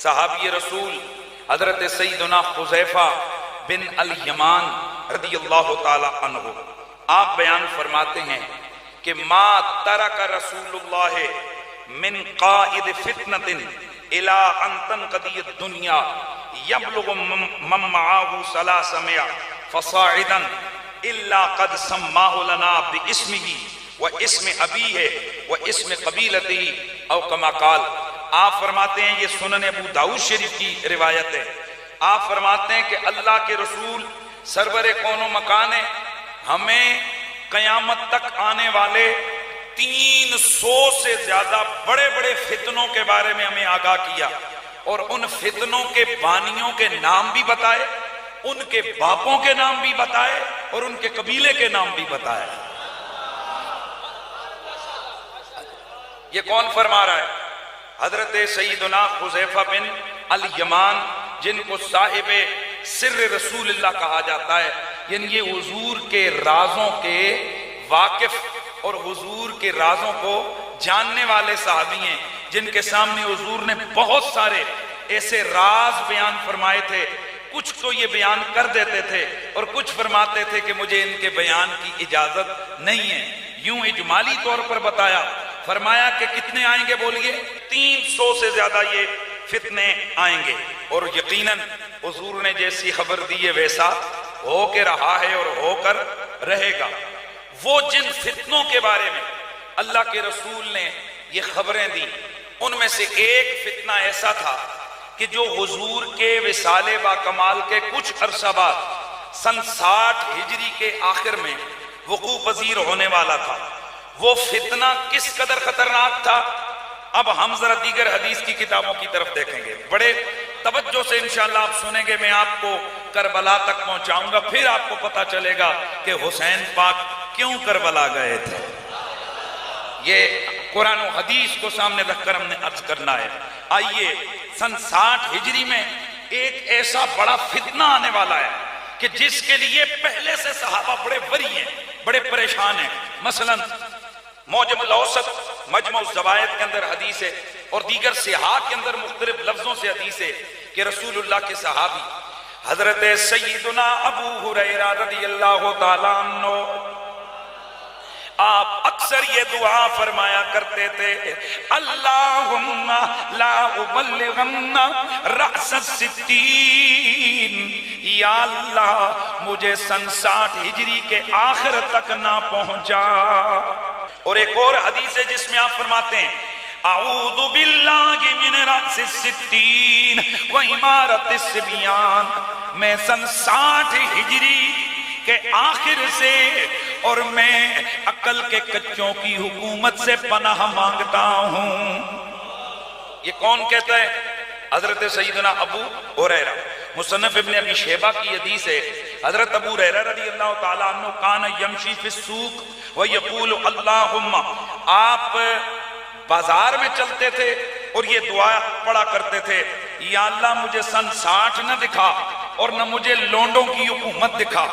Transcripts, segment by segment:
صحابی رسول حضرت سیدنا حذیفہ بن الیمان رضی اللہ تعالی عنہ آپ بیان فرماتے ہیں کہ ما ترک رسول اللہ من قائد فتنۃ الی ان تنقضی الدنیا یبلغ من معه 300 فصاعدا الا قد سماه لنا باسمه واسم ابیہ واسم قبیلته او کما قال۔ آپ فرماتے ہیں، یہ سنن ابو داؤد شریف کی روایت ہے، آپ فرماتے ہیں کہ اللہ کے رسول سرور کون و مکان ہے ہمیں قیامت تک آنے والے 300 سے زیادہ بڑے بڑے فتنوں کے بارے میں ہمیں آگاہ کیا، اور ان فتنوں کے بانیوں کے نام بھی بتائے، ان کے باپوں کے نام بھی بتائے، اور ان کے قبیلے کے نام بھی بتائے۔ یہ کون فرما رہا ہے؟ حضرت سیدنا حذیفہ بن الیمان، جن کو صاحب سر رسول اللہ کہا جاتا ہے، یعنی یہ حضور کے رازوں کے واقف اور حضور کے رازوں کو جاننے والے صحابی ہیں، جن کے سامنے حضور نے بہت سارے ایسے راز بیان فرمائے تھے۔ کچھ تو یہ بیان کر دیتے تھے اور کچھ فرماتے تھے کہ مجھے ان کے بیان کی اجازت نہیں ہے، یوں اجمالی طور پر بتایا۔ فرمایا کہ کتنے آئیں گے بولیے؟ 300 سے زیادہ یہ فتنے آئیں گے، اور یقیناً حضور نے جیسی خبر دی ہے ویسا ہو کے رہا ہے اور ہو کر رہے گا۔ وہ جن فتنوں کے بارے میں اللہ کے رسول نے یہ خبریں دی، ان میں سے ایک فتنہ ایسا تھا کہ جو حضور کے وصال با کمال کے کچھ عرصہ بعد سن 60 ہجری کے آخر میں وقوع پذیر ہونے والا تھا۔ وہ فتنہ کس قدر خطرناک تھا، اب ہم ذرا دیگر حدیث کی کتابوں کی طرف دیکھیں گے، بڑے توجہ سے انشاءاللہ آپ سنیں گے، میں آپ کو کربلا تک پہنچاؤں گا، پھر آپ کو پتا چلے گا کہ حسین پاک کیوں کربلا گئے تھے۔ یہ قرآن و حدیث کو سامنے رکھ کر ہم نے عرض کرنا ہے۔ آئیے، سن 60 ہجری میں ایک ایسا بڑا فتنہ آنے والا ہے کہ جس کے لیے پہلے سے صحابہ بڑے وری ہیں، بڑے پریشان ہیں۔ مثلا معجم الاوسط مجمع الزوائد کے اندر حدیث ہے، اور دیگر صحاح کے اندر مختلف لفظوں سے حدیث ہے کہ رسول اللہ کے صحابی حضرت سیدنا ابو ہریرہ رضی اللہ تعالیٰ عنہ آپ اکثر یہ دعا فرمایا کرتے تھے، اللہم لا ابلغن رأس الستین، یا اللہ مجھے سن 60 ہجری کے آخر تک نہ پہنچا۔ اور ایک اور حدیث ہے جس میں آپ فرماتے ہیں، اعوذ باللہ من رأس الستین و امارت الصبیان، میں سن 60 ہجری کہ آخر سے اور میں عقل کے کچوں کی حکومت سے پناہ مانگتا ہوں۔ یہ کون کہتا ہے؟ حضرت سیدنا ابو ہریرہ۔ مصنف ابن ابی شیبہ کی حدیث ہے، حضرت ابو ہریرہ رضی اللہ تعالیٰ عنہ کان یمشی فی السوق ویقول اللہم، آپ بازار میں چلتے تھے اور یہ دعا پڑھا کرتے تھے، یا اللہ مجھے سن 60 نہ دکھا اور نہ مجھے لونڈوں کی حکومت دکھا۔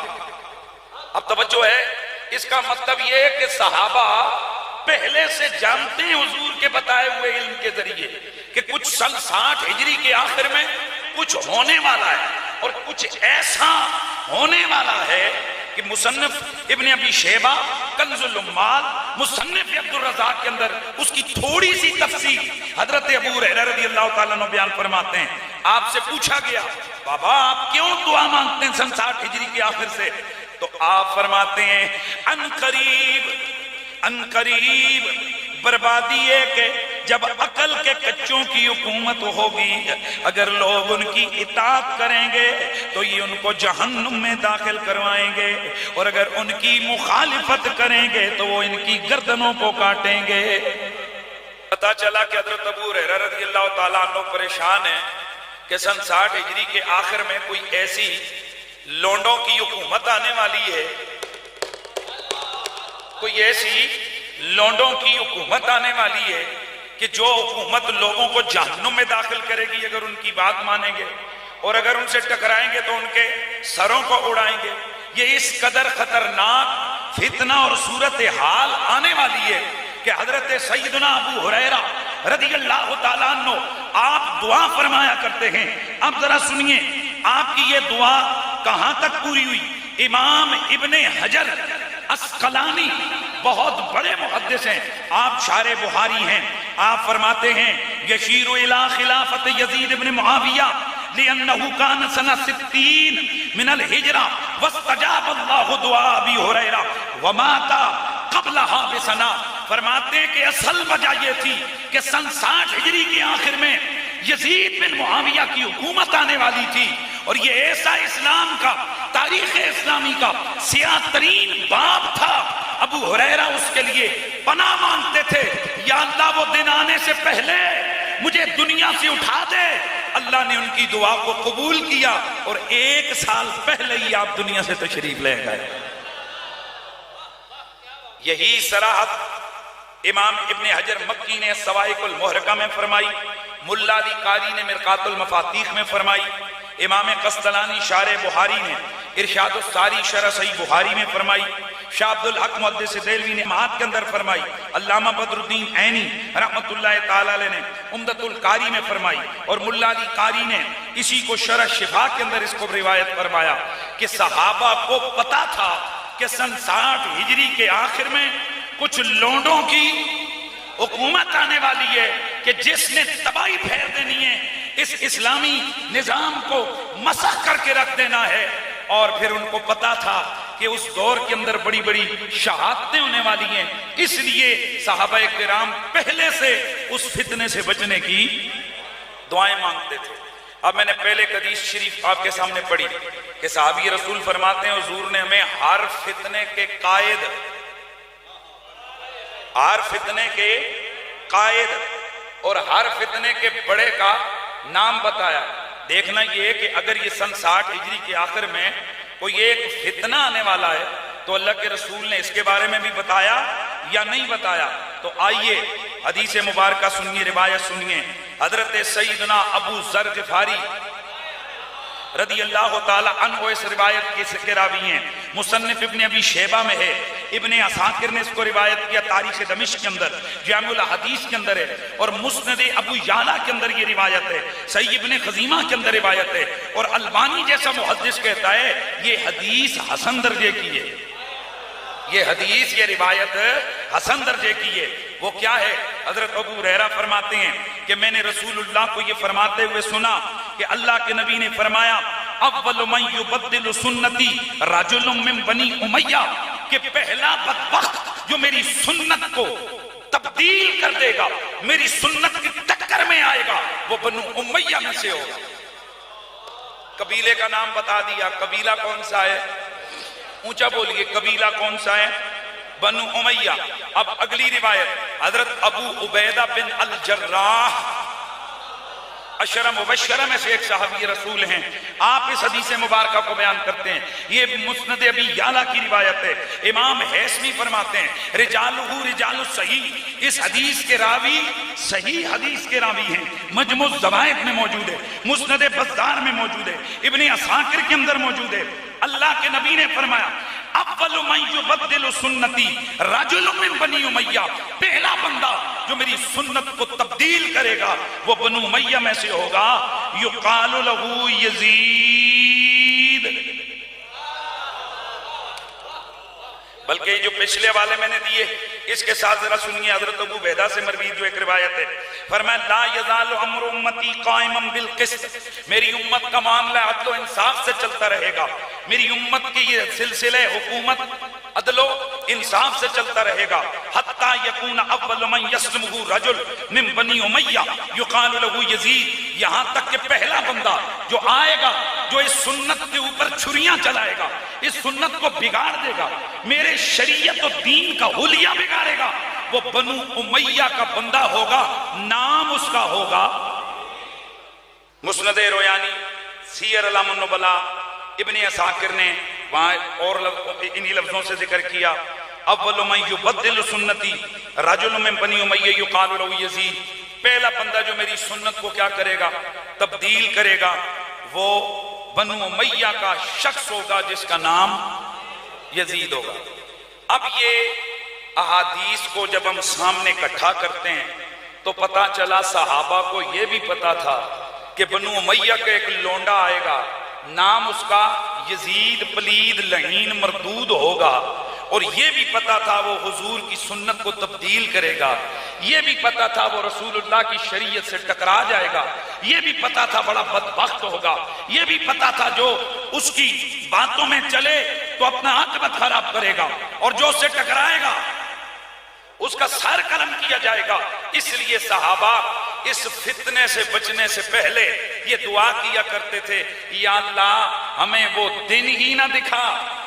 اب توجہ ہے، اس کا مطلب یہ ہے کہ صحابہ پہلے سے جانتے ہیں حضور کے بتائے ہوئے علم کے ذریعے کہ کچھ سن 60 ہجری کے آخر میں کچھ ہونے والا ہے، اور کچھ ایسا ہونے والا ہے کہ مصنف ابن ابی شیبہ کنز العمال مصنف عبد الرزاق کے اندر اس کی تھوڑی سی تفصیل حضرت ابو ہریرہ رضی اللہ تعالیٰ عنہ بیان فرماتے ہیں۔ آپ سے پوچھا گیا، بابا آپ کیوں دعا مانگتے ہیں سن 60 ہجری کے آخر سے؟ تو آپ فرماتے ہیں، ان قریب بربادی ہے کہ جب عقل کے کچوں کی حکومت ہوگی، اگر لوگ ان کی اطاعت کریں گے تو یہ ان کو جہنم میں داخل کروائیں گے، اور اگر ان کی مخالفت کریں گے تو وہ ان کی گردنوں کو کاٹیں گے۔ پتا چلا کہ حضرت ابو ہریرہ رضی اللہ تعالیٰ عنہ پریشان ہیں کہ سن 60 ہجری کے آخر میں کوئی ایسی لونڈوں کی حکومت آنے والی ہے، کوئی ایسی لونڈوں کی حکومت آنے والی ہے کہ جو حکومت لوگوں کو جہنم میں داخل کرے گی اگر ان کی بات مانیں گے، اور اگر ان سے ٹکرائیں گے تو ان کے سروں کو اڑائیں گے۔ یہ اس قدر خطرناک فتنہ اور صورتحال آنے والی ہے کہ حضرت سیدنا ابو ہریرہ رضی اللہ تعالیٰ عنہ آپ دعا فرمایا کرتے ہیں. اب ذرا سنیے آپ کی یہ دعا کہاں تک پوری ہوئی. امام ابن حجر اسقلانی بہت بڑے محدث ہیں، آپ شارح بخاری ہیں. آپ فرماتے ہیں یشیر الی خلافت یزید ابن معاویہ لأنه كان سنة 60 من الہجرہ واستجاب اللہ دعا ابی ہریرہ ومات قبلها بسنہ. فرماتے ہیں کہ اصل وجہ یہ تھی کہ سن 60 ہجری کے آخر میں یزید بن معاویہ کی حکومت آنے والی تھی، اور یہ ایسا اسلام کا، تاریخ اسلامی کا سیاہ ترین باب تھا. ابو ہریرہ اس کے لیے پناہ مانگتے تھے، یا اللہ وہ دن آنے سے پہلے مجھے دنیا سے اٹھا دے. اللہ نے ان کی دعا کو قبول کیا اور 1 سال پہلے ہی آپ دنیا سے تشریف لے گئے. یہی صراحت امام ابن حجر مکی نے سوائق المحرقہ میں فرمائی، ملا علی قاری نے مرقات المفاتیح میں فرمائی، امام قسطلانی شارح بخاری نے ارشاد الساری شرح صحیح بخاری میں فرمائی، شاہ عبد الحق محدث دہلوی نے مہات کے اندر فرمائی، علامہ بدر الدین عینی رحمت اللہ تعالیٰ علیہ نے عمدۃ القاری میں فرمائی، اور ملا علی قاری نے اسی کو شرح شفا کے اندر اس کو روایت فرمایا کہ صحابہ کو پتا تھا کہ سن 60 ہجری کے آخر میں کچھ لونڈوں کی حکومت آنے والی ہے کہ جس نے تباہی پھیر دینی ہے، اس اسلامی نظام کو مسخ کر کے رکھ دینا ہے. اور پھر ان کو پتا تھا کہ اس دور کے اندر بڑی بڑی شہادتیں ہونے والی ہیں، اس لیے صحابہ کرام پہلے سے اس فتنے سے بچنے کی دعائیں مانگتے تھے. اب میں نے پہلے حدیث شریف آپ کے سامنے پڑھی کہ صحابی رسول فرماتے ہیں حضور نے ہمیں ہر فتنے کے قائد، ہر فتنے کے قائد اور ہر فتنے کے بڑے کا نام بتایا. دیکھنا یہ ہے کہ اگر یہ سن 60 ہجری کے آخر میں کوئی ایک فتنہ آنے والا ہے تو اللہ کے رسول نے اس کے بارے میں بھی بتایا یا نہیں بتایا. تو آئیے حدیث مبارکہ سنیے، روایت سنیے. حضرت سیدنا ابو ذر غفاری رضی اللہ تعالی عنہ اس روایت کے راوی ہیں. مصنف ابن ابی شیبہ میں ہے، ابن عساکر نے اس کو روایت کیا تاریخ دمشق کے اندر، جامع الحدیث کے اندر ہے، اور مسند ابو یعلا کے اندر یہ روایت ہے، صحیح ابن خزیمہ کے اندر روایت ہے، اور البانی جیسا محدث کہتا ہے یہ حدیث حسن درجے کی ہے. یہ حدیث، یہ روایت حسن درجے کی ہے. وہ کیا ہے؟ حضرت ابو ہریرہ فرماتے ہیں کہ میں نے رسول اللہ کو یہ فرماتے ہوئے سنا کہ اللہ کے نبی نے فرمایا اول من یبدل سنتی رجل من بنی امیہ، کہ پہلا بدبخت جو میری سنت کو تبدیل کر دے گا، میری سنت کی ٹکر میں آئے گا، وہ بنو امیہ میں سے ہوگا. قبیلے کا نام بتا دیا. قبیلہ کون سا ہے؟ اونچا بولیے، قبیلہ کون سا ہے؟ بنو امیہ. اب اگلی روایت حضرت ابو عبیدہ بن الجراح عشرہ مبشرہ میں سے ایک صحابی رسول ہیں، آپ اس حدیث مبارکہ کو بیان کرتے ہیں. یہ مسند ابی یعلا کی روایت ہے. امام حیثمی فرماتے ہیں رجالہ رجال الصحیح، اس حدیث کے راوی صحیح حدیث کے راوی ہیں. مجموع الزوائد میں موجود ہے، مسند بزار میں موجود ہے، ابن عساکر کے اندر موجود ہے. اللہ کے نبی نے فرمایا اول من یبدل سنتی رجل من بنی امیہ، پہلا بندہ جو میری سنت کو تبدیل کرے گا وہ بنو امیہ میں سے ہوگا. یقال له یزید. بلکہ جو پچھلے والے میں نے دیے اس کے ساتھ ذرا سنیے حضرت ابو عبیدہ سے مروی جو ایک روایت ہے. فرمایا لا یزال امر امتی قائما بالقسط، میری امت کا معاملہ عدل و انصاف سے چلتا رہے گا. میری امت کی یہ سلسلہ حکومت عدل و انصاف سے چلتا رہے گا. حتی یکون اول من یسلمہ رجل من بنی امیہ یقال له یزید، یہاں تک کہ پہلا بندہ جو آئے گا جو اس سنت کے اوپر چھریاں چلائے گا، اس سنت کو بگاڑ دے گا، میرے شریعت و دین کا حلیہ بگاڑے گا، وہ بنو امیہ کا بندہ ہوگا. نام اس کا ہوگا مسند رویانی، سیر علام النبلاء، ابن عساکر نے وہاں اور انہی لفظوں سے ذکر کیا اول من یبدل سنتی رجل من بنی امیہ یقال له یزید، پہلا بندہ جو میری سنت کو کیا کرے گا؟ تبدیل کرے گا، وہ بنو امیہ کا شخص ہوگا جس کا نام یزید ہوگا. اب یہ احادیث کو جب ہم سامنے اکٹھا کرتے ہیں تو پتا چلا صحابہ کو یہ بھی پتا تھا کہ بنو امیہ کا ایک لونڈا آئے گا، نام اس کا یزید پلید لعین مردود ہوگا، اور یہ بھی پتا تھا وہ حضور کی سنت کو تبدیل کرے گا، یہ بھی پتا تھا وہ رسول اللہ کی شریعت سے ٹکرا جائے گا، یہ بھی پتا تھا بڑا بدبخت ہوگا، یہ بھی پتا تھا جو اس کی باتوں میں چلے تو اپنا عاقبت خراب کرے گا، اور جو اس سے ٹکرائے گا اس کا سر قلم کیا جائے گا۔ اس لیے صحابہ اس فتنے سے بچنے سے پہلے یہ دعا کیا کرتے تھے، یا اللہ ہمیں وہ دن ہی نہ دکھا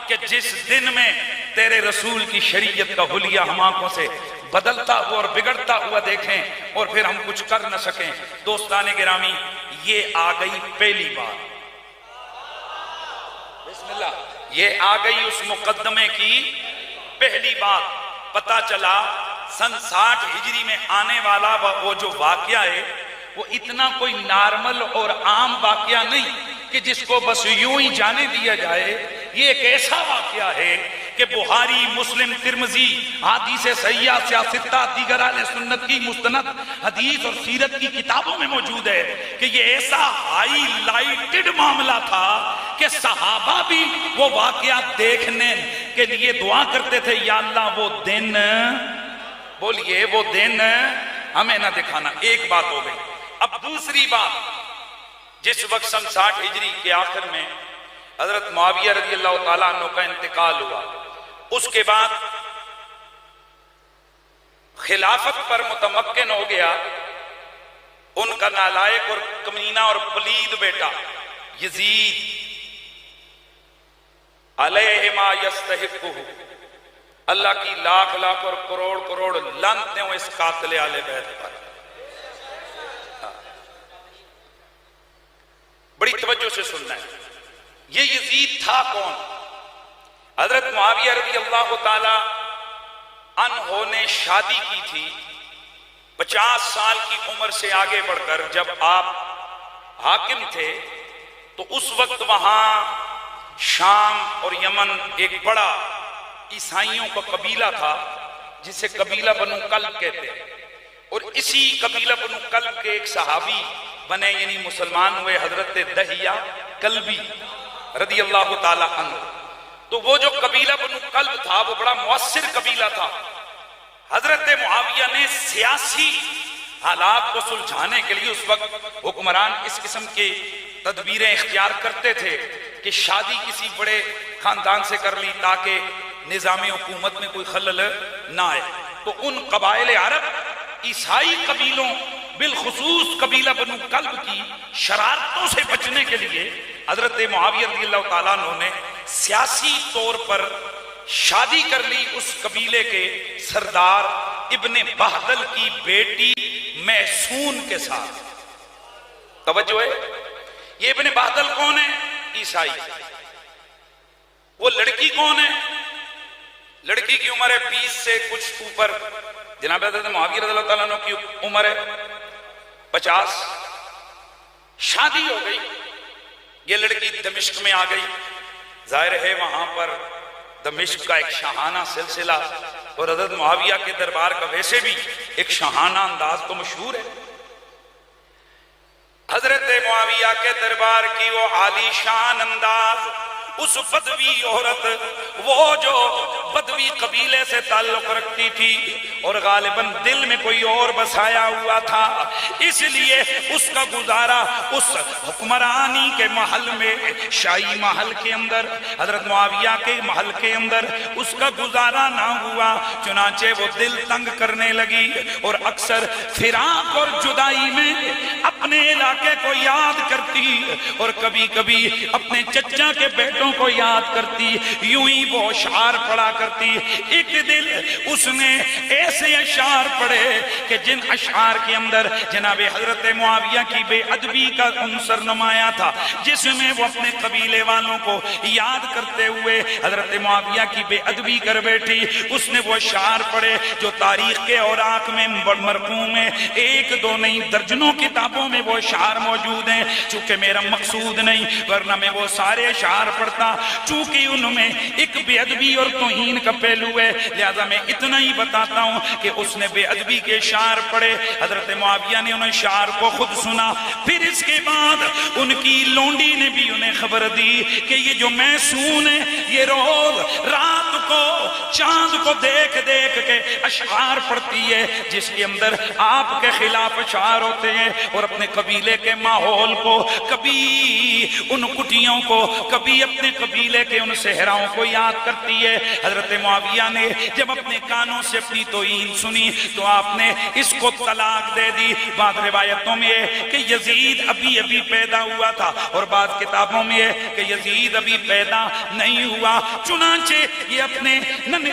کہ جس دن میں تیرے رسول کی شریعت کا حلیہ ہم آنکھوں سے بدلتا ہوا اور بگڑتا ہوا دیکھیں اور پھر ہم کچھ کر نہ سکیں۔ دوستان گرامی، یہ آ گئی پہلی بات، بسم اللہ، یہ آ گئی اس مقدمے کی پہلی بات۔ پتا چلا سن 60 ہجری میں آنے والا وہ جو واقعہ ہے وہ اتنا کوئی نارمل اور عام واقعہ نہیں کہ جس کو بس یوں ہی جانے دیا جائے۔ یہ ایک ایسا واقعہ ہے کہ بخاری، مسلم، ترمذی، حدیث صحیحہ، سیاستہ، دیگر اہل سنت کی مستند حدیث اور سیرت کی کتابوں میں موجود ہے کہ یہ ایسا ہائی لائٹڈ معاملہ تھا کہ صحابہ بھی وہ واقعات دیکھنے کے لیے دعا کرتے تھے، یا اللہ وہ دن، بولیے وہ دن ہمیں نہ دکھانا۔ ایک بات ہو گئی۔ اب دوسری بات، جس وقت سن 60 ہجری کے آخر میں حضرت معاویہ رضی اللہ تعالیٰ عنہ کا انتقال ہوا، اس کے بعد خلافت پر متمکن ہو گیا ان کا نالائق اور کمینہ اور پلید بیٹا یزید علیہ ما یستحقہ۔ اللہ کی لاکھ لاکھ اور کروڑ کروڑ لعنتیں ہوں اس قاتل آل بیت پر۔ بڑی توجہ سے سننا ہے، یہ یزید تھا کون؟ حضرت معاویہ رضی اللہ تعالی عنہ نے شادی کی تھی 50 سال کی عمر سے آگے بڑھ کر۔ جب آپ حاکم تھے تو اس وقت وہاں شام اور یمن ایک بڑا عیسائیوں کا قبیلہ تھا جسے قبیلہ بنو کلب کہتے ہیں، اور اسی قبیلہ بنو کلب کے ایک صحابی بنے، یعنی مسلمان ہوئے، حضرت دہیہ کلبی رضی اللہ تعالی عنہ۔ تو وہ جو قبیلہ بنو کلب تھا وہ بڑا مؤثر قبیلہ تھا۔ حضرت معاویہ نے سیاسی حالات کو سلجھانے کے لیے اس وقت حکمران اس قسم کی تدبیریں اختیار کرتے تھے کہ شادی کسی بڑے خاندان سے کر لی تاکہ نظام حکومت میں کوئی خلل نہ آئے۔ تو ان قبائل عرب عیسائی قبیلوں بالخصوص قبیلہ بنو کلب کی شرارتوں سے بچنے کے لیے حضرت معاویہ رضی اللہ تعالیٰ عنہ نے سیاسی طور پر شادی کر لی اس قبیلے کے سردار ابن بہدل کی بیٹی محسون کے ساتھ۔ توجہ ہے، یہ ابن بہدل کون ہے؟ عیسائی۔ وہ لڑکی کون ہے؟ لڑکی کی عمر ہے 20 سے کچھ اوپر، جناب حضرت معاویہ رضی اللہ تعالیٰ عنہ کی عمر ہے 50۔ شادی ہو گئی، یہ لڑکی دمشق میں آ گئی۔ ظاہر ہے وہاں پر دمشق کا ایک شاہانہ سلسلہ اور حضرت معاویہ کے دربار کا ویسے بھی ایک شاہانہ انداز تو مشہور ہے۔ حضرت معاویہ کے دربار کی وہ عالی شان انداز، اس بدوی عورت، وہ جو بدوی قبیلے سے تعلق رکھتی تھی اور غالباً دل میں کوئی اور بسایا ہوا تھا، اس لیے اس کا گزارا اس حکمرانی کے محل میں، شاہی محل کے اندر، حضرت معاویہ کے محل کے اندر اس کا گزارا نہ ہوا۔ چنانچہ وہ دل تنگ کرنے لگی اور اکثر فراق اور جدائی میں اپنے علاقے کو یاد کرتی اور کبھی کبھی اپنے چچا کے بیٹوں کو یاد کرتی، یوں ہی وہ اشعار پڑھا کرتی۔ ایک دل اس نے ایسے اشعار پڑھے کہ جن اشعار کے اندر جناب حضرت معاویہ کی بے ادبی کا عنصر نمایاں تھا، جس میں وہ اپنے قبیلے والوں کو یاد کرتے ہوئے حضرت معاویہ کی بے ادبی کر بیٹھی۔ اس نے وہ اشعار پڑھے جو تاریخ کے اوراق میں مرقوم ہے، ایک دو نہیں درجنوں کتابوں نقطوں میں وہ اشعار موجود ہیں، چونکہ میرا مقصود نہیں ورنہ میں وہ سارے اشعار پڑھتا، چونکہ ان میں ایک بے ادبی اور توہین کا پہلو ہے، لہذا میں اتنا ہی بتاتا ہوں کہ اس نے بے ادبی کے اشعار پڑھے، حضرت معاویہ نے ان اشعار کو خود سنا، پھر اس کے بعد ان کی لونڈی نے بھی انہیں خبر دی کہ یہ جو محسون ہے یہ روز رات کو چاند کو دیکھ دیکھ کے اشعار پڑھتی ہے، جس کے اندر آپ کے خلاف اشعار ہوتے ہیں، اور اپنے قبیلے کے ماحول کو، کبھی ان کٹیوں کو، کبھی اپنے قبیلے کے ان صحراؤں کو یاد کرتی ہے۔ حضرت معاویہ نے جب اپنے کانوں سے اپنی توہین سنی تو آپ نے اس کو طلاق دے دی۔ بعض روایتوں میں ہے کہ یزید ابھی ابھی پیدا ہوا تھا، اور بعض کتابوں میں ہے کہ یزید ابھی پیدا نہیں ہوا، چنانچہ یہ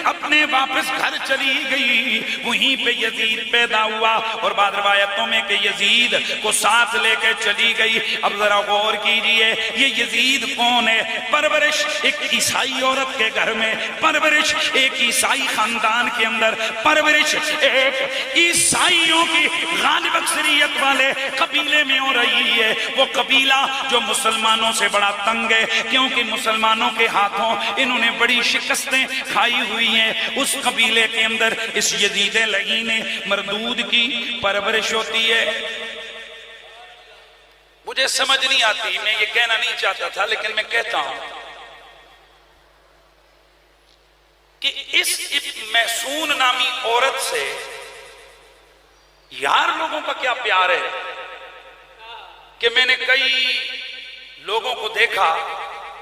اپنے واپس گھر چلی گئی، وہیں پہ یزید پیدا ہوا، اور بعض روایتوں میں کہ یزید کو ساتھ لے کے چلی گئی۔ اب ذرا غور کیجئے یہ یزید کون ہے؟ پرورش ایک عیسائی عورت کے گھر میں، پرورش ایک عیسائی خاندان کے اندر، پرورش ایک عیسائیوں کی غالب اکثریت والے قبیلے میں ہو رہی ہے، وہ قبیلہ جو مسلمانوں سے بڑا تنگ ہے، کیونکہ مسلمانوں کے ہاتھوں انہوں نے بڑی شکستیں کھائی ہوئی ہیں۔ اس قبیلے کے اندر اس یزید لعین مردود کی پرورش ہوتی ہے۔ مجھے سمجھ نہیں آتی، میں یہ کہنا نہیں چاہتا تھا لیکن میں کہتا ہوں کہ اس محسون نامی عورت سے یار لوگوں کا کیا پیار ہے کہ میں نے کئی لوگوں کو دیکھا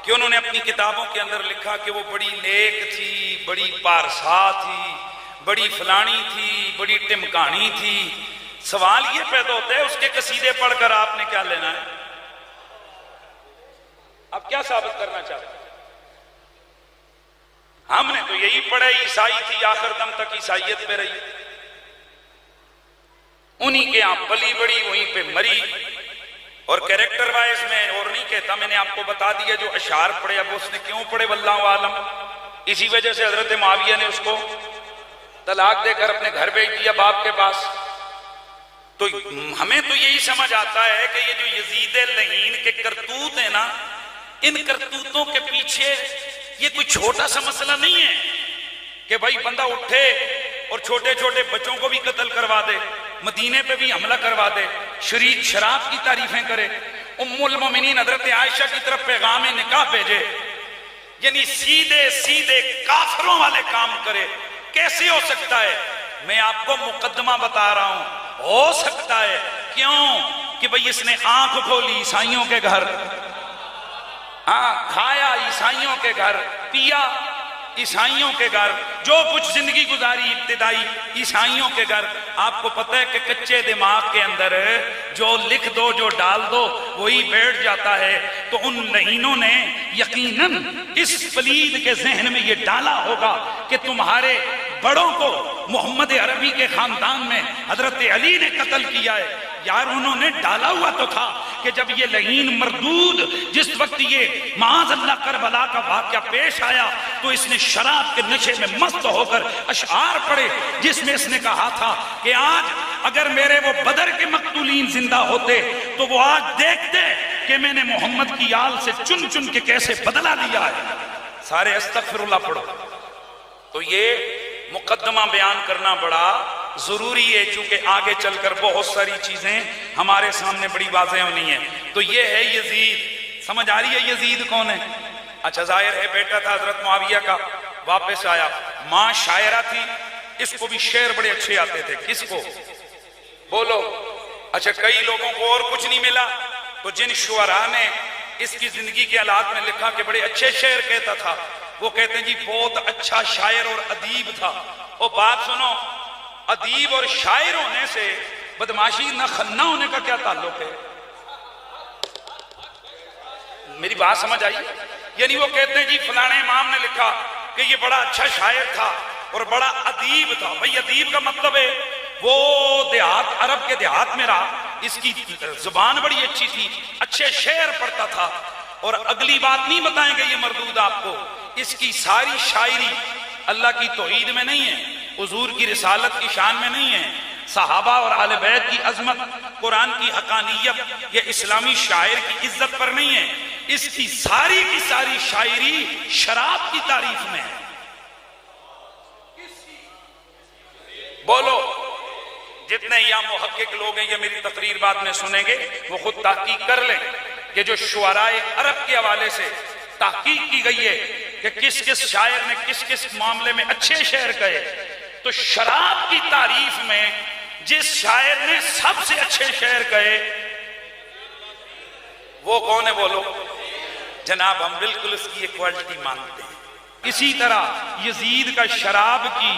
کہ انہوں نے اپنی کتابوں کے اندر لکھا کہ وہ بڑی نیک تھی، بڑی پارسا تھی، بڑی فلانی تھی، بڑی ٹمکانی تھی۔ سوال یہ پیدا ہوتا ہے اس کے قصیدے پڑھ کر آپ نے کیا لینا ہے؟ اب کیا ثابت کرنا چاہتے ہیں؟ ہم نے تو یہی پڑھا عیسائی تھی، آخر دم تک عیسائیت پہ رہی، انہی کے یہاں پلی بڑی وہیں پہ مری، اور کیریکٹر وائز میں اور نہیں کہتا، میں نے آپ کو بتا دیا جو اشعار پڑھے۔ اب اس نے کیوں پڑھے واللہ عالم، اسی وجہ سے حضرت معاویہ نے اس کو طلاق دے کر اپنے گھر بھیج دیا باپ کے پاس۔ تو ہمیں تو یہی سمجھ آتا ہے کہ یہ جو یزید لعین کے کرتوت ہیں نا، ان کرتوتوں کے پیچھے یہ کوئی چھوٹا سا مسئلہ نہیں ہے کہ بھائی بندہ اٹھے اور چھوٹے چھوٹے بچوں کو بھی قتل کروا دے، مدینے پہ بھی حملہ کروا دے، شراب کی تعریفیں کرے، ام المومنین حضرت عائشہ کی طرف پیغام نکاح بھیجے، یعنی سیدھے سیدھے کافروں والے کام کرے۔ کیسے ہو سکتا ہے؟ میں آپ کو مقدمہ بتا رہا ہوں، ہو سکتا ہے۔ کیوں؟ کہ بھئی اس نے آنکھ کھولی عیسائیوں کے گھر، کھایا عیسائیوں کے گھر، پیا عیسائیوں کے گھر، جو کچھ زندگی گزاری ابتدائی عیسائیوں کے گھر۔ آپ کو پتہ ہے کہ کچے دماغ کے اندر جو لکھ دو، جو ڈال دو، وہی بیٹھ جاتا ہے۔ تو ان لعینوں نے یقیناً اس پلید کے ذہن میں یہ ڈالا ہوگا کہ تمہارے بڑوں کو محمد عربی کے خاندان میں حضرت علی نے قتل کیا ہے۔ یار انہوں نے ڈالا ہوا تو تھا کہ جب یہ لعین مردود جس وقت یہ معاذ اللہ کربلا کا واقعہ پیش آیا تو اس نے شراب کے نشے میں مست ہو کر اشعار پڑھے، جس میں اس نے کہا تھا کہ آج اگر میرے وہ بدر کے مقتولین زندہ ہوتے تو وہ آج دیکھتے کہ میں نے محمد کی آل سے چن چن کے کیسے بدلہ لیا ہے۔ سارے استغفر اللہ پڑھو۔ تو یہ مقدمہ بیان کرنا بڑا ضروری ہے، چونکہ آگے چل کر بہت ساری چیزیں ہمارے سامنے بڑی واضح ہونی ہیں۔ تو یہ ہے یزید۔ سمجھ آ رہی ہے یزید کون ہے؟ اچھا ظاہر ہے بیٹا تھا حضرت معاویہ کا، واپس آیا، ماں شاعرہ تھی، اس کو بھی شعر بڑے اچھے آتے تھے۔ کس کو؟ بولو۔ اچھا کئی لوگوں کو اور کچھ نہیں ملا تو جن شعراء نے اس کی زندگی کے حالات میں لکھا کہ بڑے اچھے شعر کہتا تھا، وہ کہتے ہیں جی بہت اچھا شاعر اور ادیب تھا۔ اور بات سنو، ادیب اور شاعر ہونے سے بدماشی نہ خنہ ہونے کا کیا تعلق ہے؟ میری بات سمجھ آئی؟ یعنی وہ کہتے ہیں جی فلانے امام نے لکھا کہ یہ بڑا اچھا شاعر تھا اور بڑا ادیب تھا۔ بھئی ادیب کا مطلب ہے وہ دیہات، عرب کے دیہات میں رہا، اس کی زبان بڑی اچھی تھی، اچھے شعر پڑھتا تھا۔ اور اگلی بات نہیں بتائیں گے یہ مردود آپ کو، اس کی ساری شاعری اللہ کی توحید میں نہیں ہے، حضور کی رسالت کی شان میں نہیں ہے، صحابہ اور اہل بیت کی عظمت، قرآن کی حقانیت، یہ اسلامی شاعر کی عزت پر نہیں ہے، اس کی ساری شاعری شراب کی تعریف میں ہے۔ بولو، جتنے یہاں محقق لوگ ہیں، یہ میری تقریر بعد میں سنیں گے، وہ خود تحقیق کر لیں کہ جو شعراء عرب کے حوالے سے تحقیق کی گئی ہے کہ کس کس شاعر نے کس کس معاملے میں اچھے شعر کہے، تو شراب کی تعریف میں جس شاعر نے سب سے اچھے شعر کہے وہ کون ہے؟ بولو جناب، ہم بالکل اس کی ایکوالٹی مانتے ہیں۔ اسی طرح یزید کا شراب کی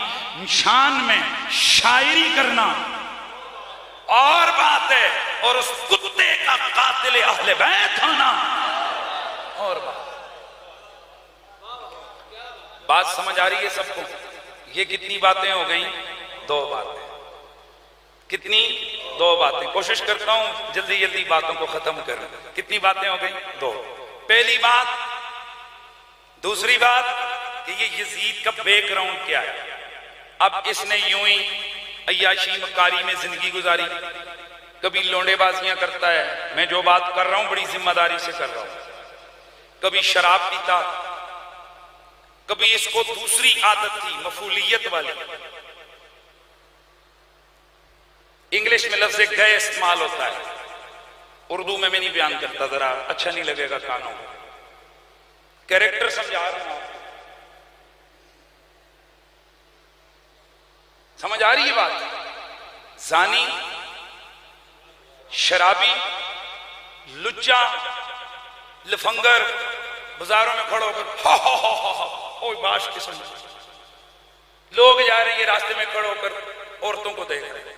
شان میں شاعری کرنا اور بات ہے، اور اس کتے کا قاتل اہل بیت ہونا اور بات سمجھ آ رہی ہے سب کو؟ یہ کتنی باتیں ہو گئیں؟ 2 باتیں۔ کتنی؟ 2 باتیں۔ کوشش کرتا ہوں جلدی جلدی باتوں کو ختم کریں۔ کتنی باتیں ہو گئیں؟ 2۔ پہلی بات، دوسری بات کہ یہ یزید کا بیک گراؤنڈ کیا ہے۔ اب اس نے یوں ہی عیاشی مکاری میں زندگی گزاری، کبھی لونڈے بازیاں کرتا ہے، میں جو بات کر رہا ہوں بڑی ذمہ داری سے کر رہا ہوں، کبھی شراب پیتا، کبھی اس کو دوسری عادت تھی مفعولیت والی، انگلش میں لفظ گئے استعمال ہوتا ہے، اردو میں نہیں بیان کرتا، ذرا اچھا نہیں لگے گا کانوں کو، کریکٹر سمجھا رہا ہوں، سمجھ آ رہی ہے بات؟ زانی، شرابی، لچا، لفنگر، بازاروں میں کھڑا ہو کر ہا ہا ہا ہا اوہ باش قسم، لوگ جا رہے ہیں راستے میں کھڑا ہو کر عورتوں کو دیکھ رہے ہیں،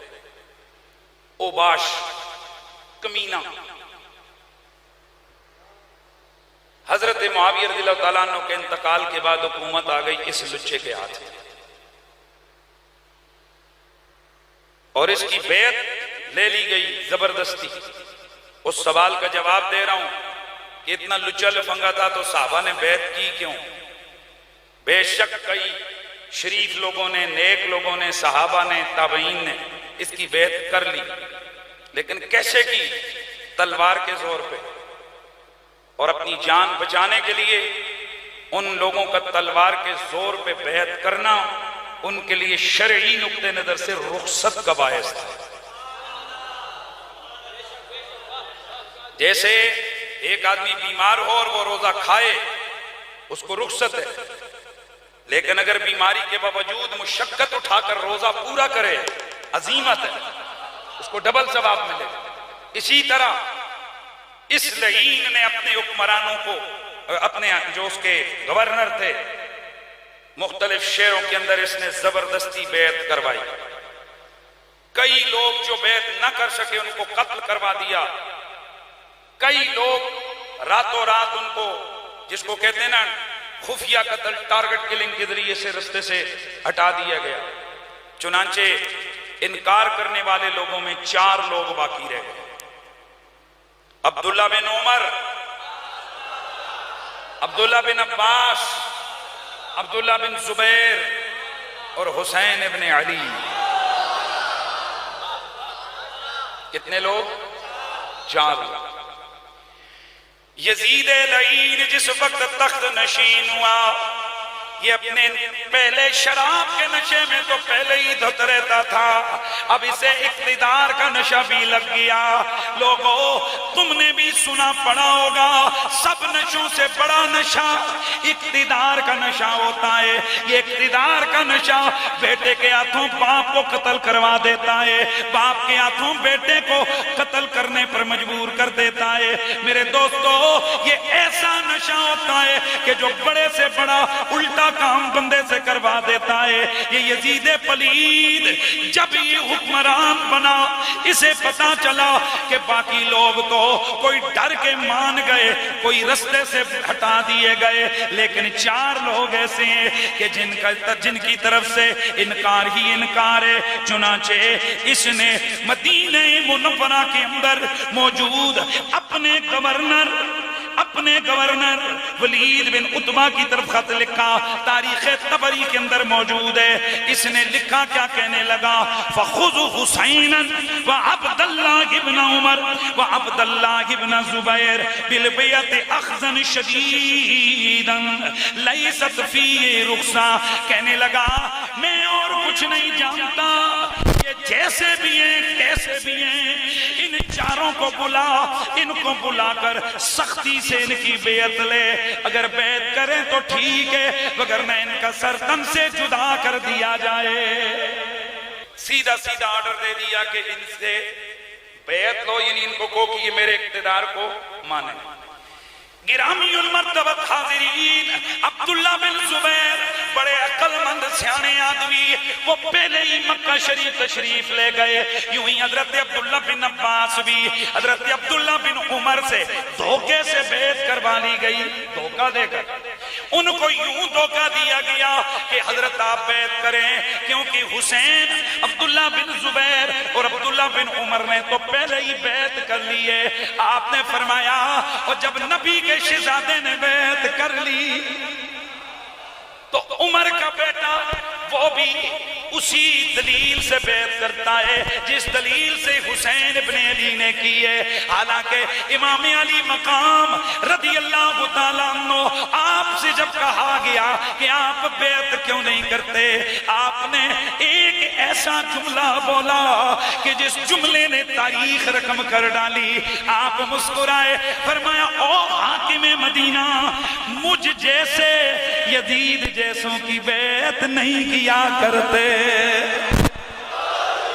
او باش، کمینہ۔ حضرت معاویہ رضی اللہ تعالیٰ عنہ کے انتقال کے بعد حکومت آ گئی اس لچے کے ہاتھ میں، اور اس کی بیعت لے لی گئی زبردستی۔ اس سوال کا جواب دے رہا ہوں کہ اتنا لچا لفنگا تھا تو صحابہ نے بیعت کی کیوں؟ بے شک کئی شریف لوگوں نے، نیک لوگوں نے، صحابہ نے، تابعین نے اس کی بیعت کر لی، لیکن کیسے کی؟ تلوار کے زور پہ، اور اپنی جان بچانے کے لیے ان لوگوں کا تلوار کے زور پہ بیعت کرنا ان کے لیے شرعی نقطہ نظر سے رخصت کا باعث تھا۔ جیسے ایک آدمی بیمار ہو اور وہ روزہ کھائے اس کو رخصت ہے، لیکن اگر بیماری کے باوجود مشقت اٹھا کر روزہ پورا کرے عزیمت ہے، اس کو ڈبل ثواب ملے۔ اسی طرح اس لعین نے اپنے حکمرانوں کو، اپنے جو اس کے گورنر تھے، مختلف شہروں کے اندر اس نے زبردستی بیعت کروائی، کئی لوگ جو بیعت نہ کر سکے ان کو قتل کروا دیا، کئی لوگ راتوں رات ان کو، جس کو کہتے ہیں نا خفیہ قتل، ٹارگٹ کلنگ کے ذریعے سے رستے سے ہٹا دیا گیا۔ چنانچہ انکار کرنے والے لوگوں میں 4 لوگ باقی رہ گئے، عبداللہ بن عمر، عبداللہ بن عباس، عبداللہ بن زبیر اور حسین ابن علی۔ کتنے لوگ؟ 4 لوگ۔ یزید لعین جس وقت تخت نشین ہوا، یہ اپنے پہلے شراب کے نشے میں تو پہلے ہی دھت رہتا تھا، اب اسے اقتدار کا نشہ بھی لگ گیا۔ لوگوں تم نے بھی سنا پڑا ہوگا، سب نشوں سے بڑا نشہ اقتدار کا نشہ ہوتا ہے۔ یہ اقتدار کا نشہ بیٹے کے ہاتھوں باپ کو قتل کروا دیتا ہے، باپ کے ہاتھوں بیٹے کو قتل کرنے پر مجبور کر دیتا ہے۔ میرے دوستو، یہ ایسا نشہ ہوتا ہے کہ جو بڑے سے بڑا الٹا کام بندے سے کروا دیتا ہے۔ یہ یزید پلید جب یہ حکمران بنا، اسے پتا چلا کہ باقی لوگ تو کوئی ڈر کے مان گئے، کوئی رستے سے ہٹا دیے گئے، لیکن 4 لوگ ایسے ہیں کہ جن کی طرف سے انکار ہی انکار ہے۔ چنانچہ اس نے مدینہ منورہ کے اندر موجود اپنے گورنر اپنے گورنر ولید بن عتبہ کی طرف خط لکھا، تاریخ طبری کے اندر موجود ہے۔ اس نے لکھا کیا کہنے لگا، فَخُذُ حُسَيْنًا وَعَبْدَاللَّهِ بْنَ عُمَرْ وَعَبْدَاللَّهِ بْنَ زُبَيْرْ بِالْبَيْعَةِ أَخْذًا شَدِيدًا لَيْسَتْ فِيهِ رُخْصَةٌ۔ کہنے لگا میں اور کچھ نہیں جانتا، یہ جیسے بھی ہیں کیسے بھی ہیں، ان چاروں کو بلا، ان کو بلا کر سختی سے ان کی بیعت لے، اگر بیعت کریں تو ٹھیک ہے، وگرنہ ان کا سر تن سے جدا کر دیا جائے۔ سیدھا سیدھا آرڈر دے دیا کہ ان سے بیعت لو، یعنی ان کو کہو کہ یہ میرے اقتدار کو مانیں۔ گرامی المرتبت حاضرین، عبداللہ بن زبیر بڑے عقل مند سیانے آدمی، وہ پہلے ہی مکہ شریف تشریف لے گئے۔ یوں ہی حضرت عبداللہ بن عباس بھی حضرت عبداللہ بن عمر سے دھوکے سے بیعت کروا لی گئی، دھوکہ دے کر ان کو یوں دھوکہ دیا گیا کہ حضرت آپ بیعت کریں، کیونکہ حسین، عبداللہ بن زبیر اور عبداللہ بن عمر نے تو پہلے ہی بیعت کر لی ہے۔ آپ نے فرمایا اور جب نبی کے شہزادے نے بیعت کر لی تو عمر کا بیٹا وہ بھی اسی دلیل سے بیعت کرتا ہے جس دلیل سے حسین ابن علی نے کی ہے۔ حالانکہ امام علی مقام رضی اللہ تعالیٰ عنہ آپ سے جب کہا گیا کہ آپ بیعت کیوں نہیں کرتے، آپ نے ایک ایسا جملہ بولا کہ جس جملے نے تاریخ رقم کر ڈالی۔ آپ مسکرائے، فرمایا او حاکم مدینہ، مجھ جیسے یزید جیسوں کی بیعت نہیں کیا کرتے،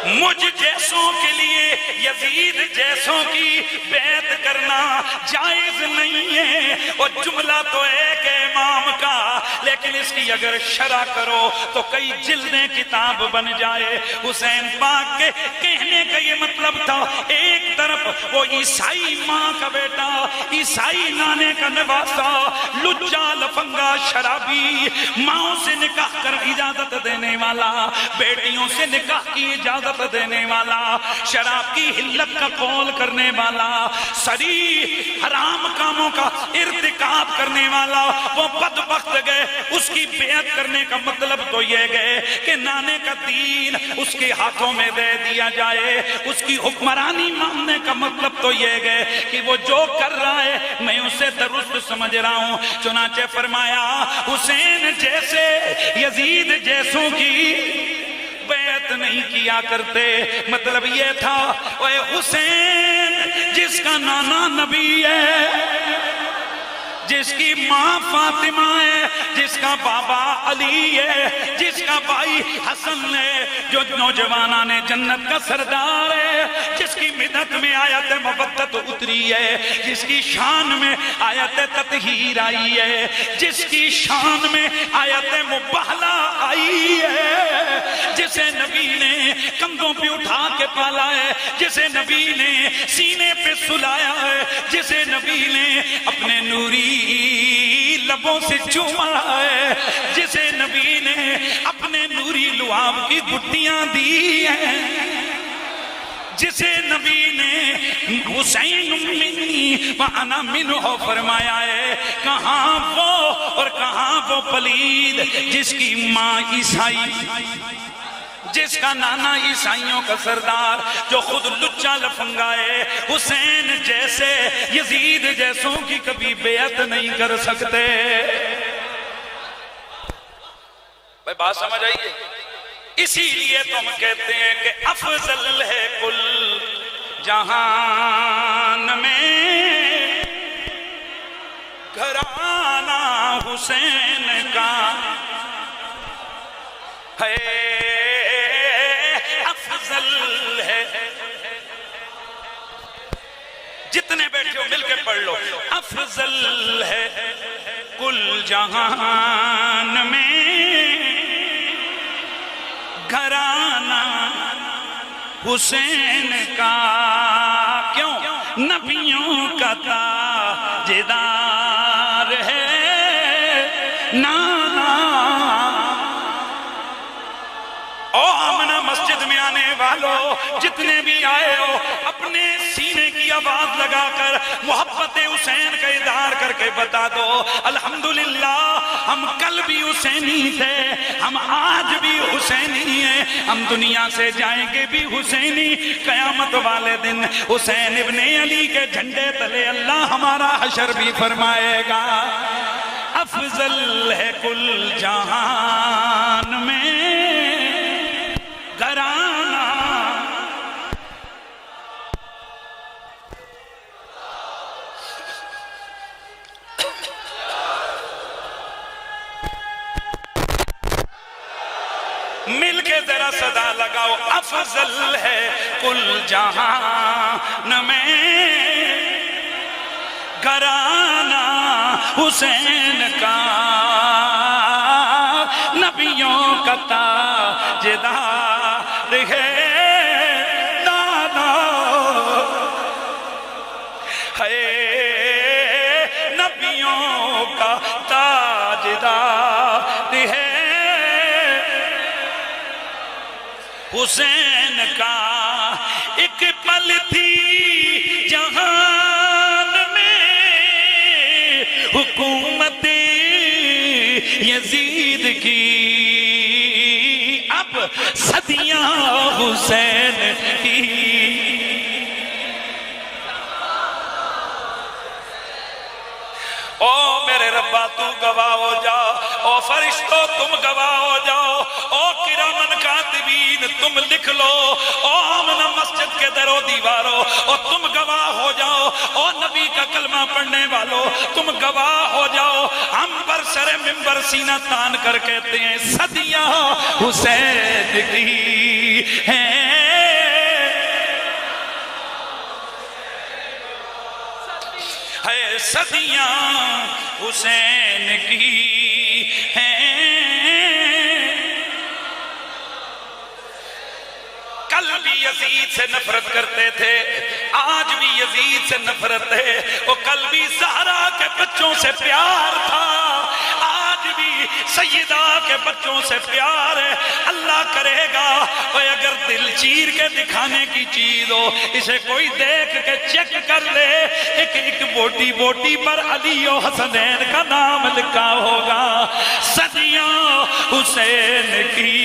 مجھ جیسوں کے لیے یزید جیسوں کی بیعت کرنا جائز نہیں ہے۔ اور جملہ تو ایک ہے امام کا، لیکن اس کی اگر شرح کرو تو کئی جلدیں کتاب بن جائے۔ حسین پاک کے کہنے کا یہ مطلب تھا، ایک طرف وہ عیسائی ماں کا بیٹا، عیسائی نانے کا نواسا، لجا لفنگا شرابی، ماں سے نکاح کر اجازت دینے والا، بیٹیوں سے نکاح کی اجازت دینے والا، شراب کی حلت کا قول کرنے والا، سری حرام کاموں کا ارتکاب کرنے والا، وہ بدبخت گئے۔ اس کی بیعت کرنے کا مطلب تو یہ گئے کہ نانے کا دین اس کے ہاتھوں میں دے دیا جائے، اس کی حکمرانی ماننے کا مطلب تو یہ گئے کہ وہ جو کر رہا ہے میں اسے درست سمجھ رہا ہوں۔ چنانچہ فرمایا حسین جیسے یزید جیسوں کی بیعت نہیں کیا کرتے۔ مطلب یہ تھا اے حسین جس کا نانا نبی ہے، جس کی ماں فاطمہ ہے، جس کا بابا علی ہے، جس کا بھائی حسن ہے، جو نوجوانان جنت کا سردار ہے، جس کی مدد میں آیت مودت اتری ہے، جس کی شان میں آیت تطہیر آئی ہے، جس کی شان میں آیت مباہلہ آئی ہے، جسے نبی نے کندھوں پہ اٹھا کے پالا ہے، جسے نبی نے سینے پہ سلایا ہے، جسے نبی نے اپنے نوری لبوں سے چوما ہے، جسے نبی نے اپنے نوری لعاب کی گھٹیاں دی ہیں، جسے نبی نے حسین منی وانا منہ فرمایا ہے، کہاں وہ اور کہاں وہ پلید جس کی ماں عیسائی، جس کا نانا عیسائیوں کا سردار، جو خود لچا لفنگا ہے۔ حسین جیسے یزید جیسوں کی کبھی بیعت نہیں کر سکتے۔ بھائی بات سمجھ آئیے؟ اسی لیے تو ہم کہتے ہیں کہ افضل ہے کل جہان میں گھرانہ حسین کا ہے، افضل ہے۔ جتنے بیٹھے ہو مل کے پڑھ لو، افضل ہے کل جہان میں گھرانہ حسین کا، کیوں؟ نبیوں کا تاجدار ہے نانا۔ او آمنہ مسجد میں آنے والو جتنے بھی آئے ہو، اپنے سینے کی آواز لگا کر محبت حسین کا اظہار کے بتا دو الحمدللہ ہم کل بھی حسینی تھے، ہم آج بھی حسینی ہیں، ہم دنیا سے جائیں گے بھی حسینی، قیامت والے دن حسین ابن علی کے جھنڈے تلے اللہ ہمارا حشر بھی فرمائے گا۔ افضل ہے کل جہان میں گھرانہ، مل کے ذرا صدا لگاؤ، افضل ہے کل جہان میں گھرانہ حسین کا، نبیوں کا تاجدار ہے دادا، ہے نبیوں کا تاجدار ہے حسین کا۔ ایک پل تھی جہان میں حکومت یزید کی، اب صدیاں حسین کی۔ او میرے ربا تو گواہ ہو جاؤ، او فرشتوں تم گواہ ہو جاؤ، او کرامن کاتبین تم لکھ لو، او آمنہ مسجد کے در و دیواروں او تم گواہ ہو جاؤ، او نبی کا کلمہ پڑھنے والوں تم گواہ ہو جاؤ۔ ہم پر سر منبر سینہ تان کر کہتے ہیں صدیاں حسین کی ہیں، ہے صدیاں حسین کی ہیں۔ کل بھی یزید سے نفرت کرتے تھے، آج بھی یزید سے نفرت ہے، وہ کل بھی زہرا کے بچوں سے پیار تھا، آج بھی سیدہ کے بچوں سے پیار ہے۔ اللہ کرے گا وہ اگر دل چیر کے دکھانے کی چیز ہو، اسے کوئی دیکھ کے چیک کر لے، ایک ایک بوٹی بوٹی پر علی و حسنین کا نام لکھا ہوگا، صدیاں حسین کی۔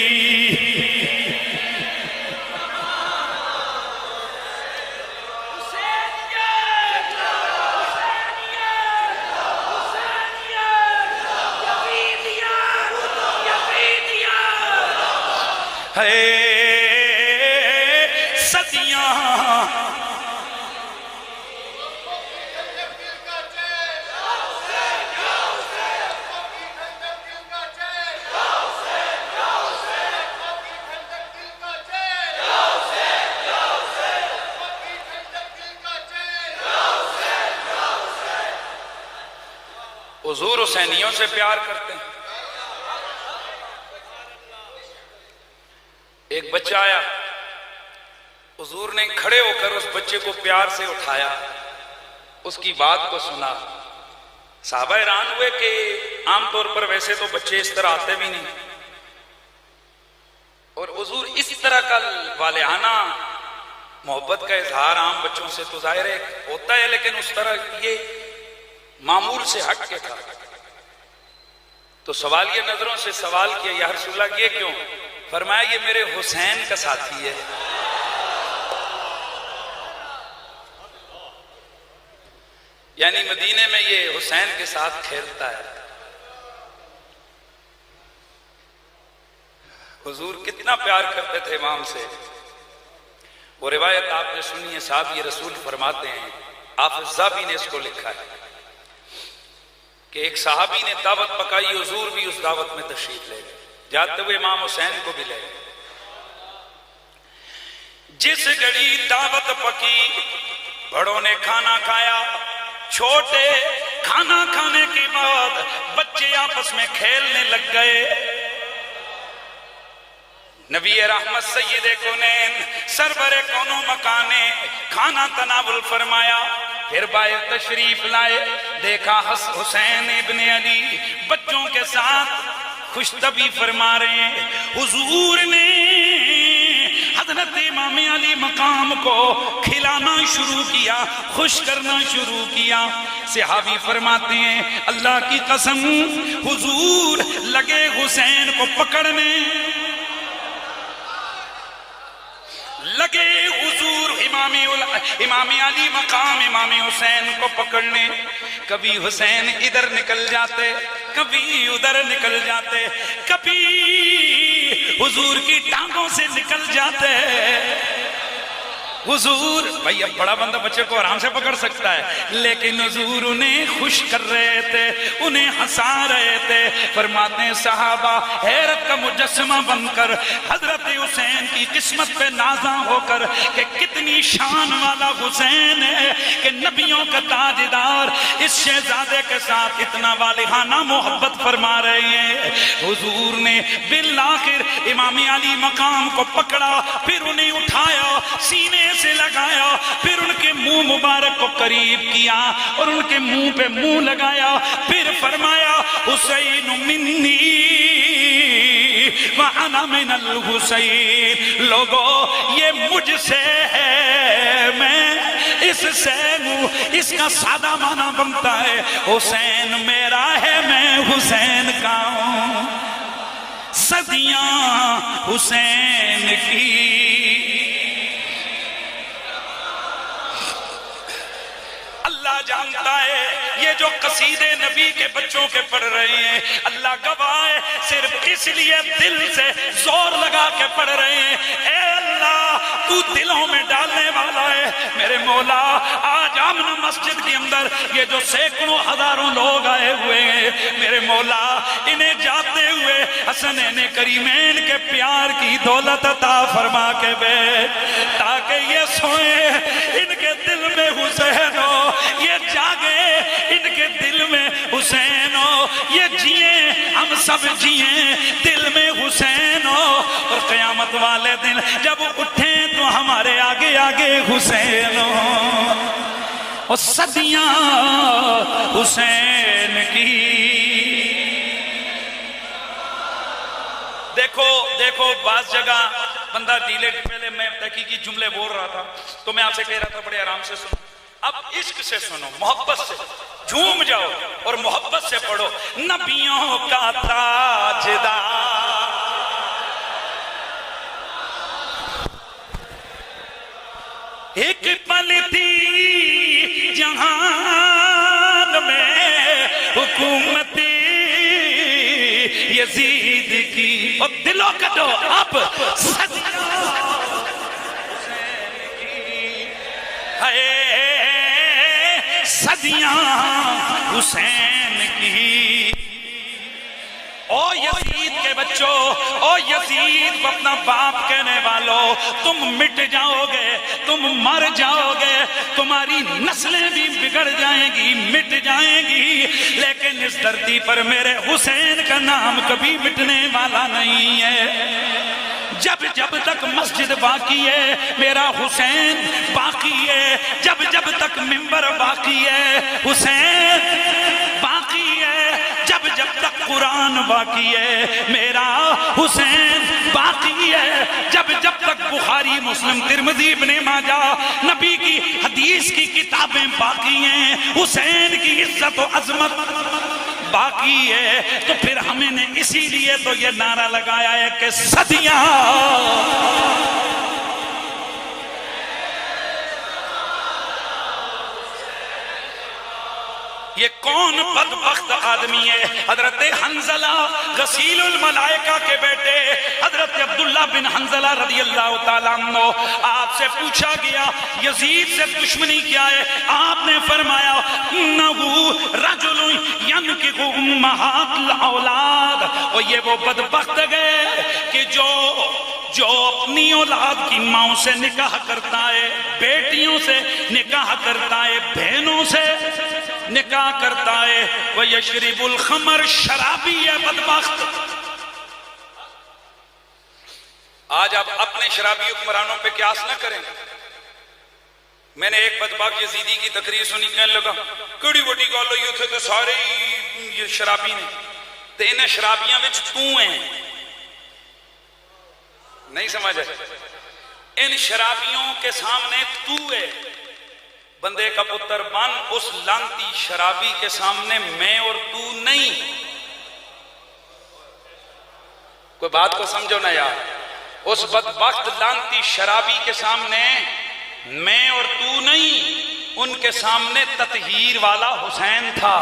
صدیاں حضور حسینیوں سے پیار کرتے ہیں۔ ایک بچہ آیا، حضور نے کھڑے ہو کر اس بچے کو پیار سے اٹھایا، اس کی بات کو سنا۔ صحابہ حیران ہوئے کہ عام طور پر ویسے تو بچے اس طرح آتے بھی نہیں، اور حضور اس طرح کا والہانہ محبت کا اظہار عام بچوں سے تو ظاہر ہے ہوتا ہے، لیکن اس طرح یہ معمول سے ہٹ کے تھا۔ تو سوالیہ نظروں سے سوال کیا، یا رسول اللہ یہ کیوں؟ فرمایا یہ میرے حسین کا ساتھی ہے۔ یعنی مدینے میں یہ حسین کے ساتھ کھیلتا ہے۔ حضور کتنا پیار کرتے تھے امام سے۔ وہ روایت آپ نے سنی ہے، صحابی رسول فرماتے ہیں، حافظ ذہبی نے اس کو لکھا ہے کہ ایک صحابی نے دعوت پکائی، حضور بھی اس دعوت میں تشریف لے گئے، جاتے ہوئے امام حسین کو بھی لے گئے۔ جس گھڑی دعوت پکی، بڑوں نے کھانا کھایا، چھوٹے کھانا کھانے کے بعد بچے آپس میں کھیلنے لگ گئے۔ نبی رحمت سید کونین سرور کون و مکانے کھانا تناول فرمایا، پھر باہر تشریف لائے، دیکھا حسین ابن علی بچوں کے ساتھ خوش طبی فرما رہے ہیں۔ حضور نے حضرت امام علی مقام کو کھلانا شروع کیا، خوش کرنا شروع کیا۔ صحابی فرماتے ہیں اللہ کی قسم حضور لگے حسین کو پکڑنے، لگے حضور امام علی مقام امام حسین کو پکڑنے۔ کبھی حسین ادھر نکل جاتے، کبھی ادھر نکل جاتے، کبھی حضور کی ٹانگوں سے نکل جاتے۔ حضور بھائی اب بڑا بندہ بچے کو آرام سے پکڑ سکتا ہے، لیکن حضور انہیں خوش کر رہے تھے، انہیں ہنسا رہے تھے۔ فرماتے ہیں صحابہ حیرت کا مجسمہ بن کر حضرت حسین کی قسمت پہ نازاں ہو کر کہ کتنی شان والا حسین ہے کہ نبیوں کا تاجدار اس شہزادے کے ساتھ اتنا والہانہ محبت فرما رہے ہیں۔ حضور نے بالآخر امام علی مقام کو پکڑا، پھر انہیں اٹھایا، سینے سے لگایا، پھر ان کے منہ مبارک کو قریب کیا اور ان کے منہ پہ منہ لگایا، پھر فرمایا حسین منی وَأَنَا مِنَ الْحُسَيْن، لوگو یہ مجھ سے ہے، میں اس سے ہوں۔ اس کا سادہ معنی بنتا ہے حسین میرا ہے، میں حسین کا ہوں، صدیاں حسین کی۔ اللہ جانتا ہے یہ جو قصیدے نبی کے بچوں کے پڑھ رہے ہیں، اللہ گواہ ہے صرف اس لیے دل سے زور لگا کے پڑھ رہے ہیں۔ اے اللہ تو دلوں میں ڈالنے والا ہے میرے مولا۔ آج آمن مسجد کے اندر یہ جو سینکڑوں ہزاروں لوگ آئے ہوئے ہیں میرے مولا، انہیں جاتے ہوئے حسنین کریمین کے پیار کی دولت عطا فرما کے بیٹھ، تاکہ یہ سوئیں ان کے دل میں حسین ہو، یہ جاگے ان کے دل میں حسین ہو، یہ جیئیں ہم سب جیئیں دل میں حسین ہو، اور قیامت والے دن جب اٹھیں تو ہمارے آگے آگے حسین ہو، اور صدیاں حسین کی۔ دیکھو بعض جگہ بندہ ڈیلے، پہلے میں تحقیقی جملے بول رہا تھا تو میں آپ سے کہہ رہا تھا بڑے آرام سے سنو، اب عشق سے سنو، محبت سے جھوم جاؤ اور محبت سے پڑھو۔ نبیوں کا تاجدار، ایک پل تھی جہان میں حکومت یزید کی، اور دلوں کا دو اب صدیاں صدیاں حسین کی۔ او یزید کے بچوں، او یزید اپنا باپ کہنے والوں، تم مٹ جاؤ گے، تم مر جاؤ گے، تمہاری نسلیں بھی بگڑ جائیں گی، مٹ جائیں گی، لیکن اس دھرتی پر میرے حسین کا نام کبھی مٹنے والا نہیں ہے۔ جب جب تک مسجد باقی ہے میرا حسین باقی ہے، جب جب تک منبر باقی ہے حسین باقی ہے، جب جب تک قرآن باقی ہے میرا حسین باقی ہے، جب جب تک بخاری مسلم ترمذی ابن ماجہ نبی کی حدیث کی کتابیں باقی ہیں، حسین کی عزت و عظمت باقی ہے۔ تو پھر ہمیں نے اسی لیے تو یہ نعرہ لگایا ہے کہ صدیاں یہ کون بدبخت آدمی ہے؟ حضرت حنظلہ غسیل الملائکہ کے بیٹے حضرت عبداللہ بن حنظلہ رضی اللہ تعالیٰ عنہ، آپ سے پوچھا گیا یزید سے دشمنی کیا ہے؟ آپ نے فرمایا انہو رجل ینکح امہات الاولاد، اور یہ وہ بدبخت گئے کہ جو اپنی اولاد کی ماں سے نکاح کرتا ہے، بیٹیوں سے نکاح کرتا ہے، بہنوں سے نکاح کرتا ہے، وَيَشْرِبُ الْخَمْرَ، شرابی ہے بدبخت۔ آج آپ اپنے شرابی حکمرانوں پہ قیاس نہ کریں۔ میں نے ایک بدبخت یزیدی کی تقریر سنی، کہنے لگا کڑی وڈی گل ہوئی اتھے تو سارے یہ شرابی نے، تے انہیں شرابیاں وچ تو ہیں، نہیں سمجھ آئے؟ ان شرابیوں کے سامنے تو ہے بندے کا پتر بن، اس لانتی شرابی کے سامنے میں اور تو نہیں۔ کوئی بات کو سمجھو نا یار، اس بدبخت لانتی شرابی کے سامنے میں اور تو نہیں، ان کے سامنے تطہیر والا حسین تھا،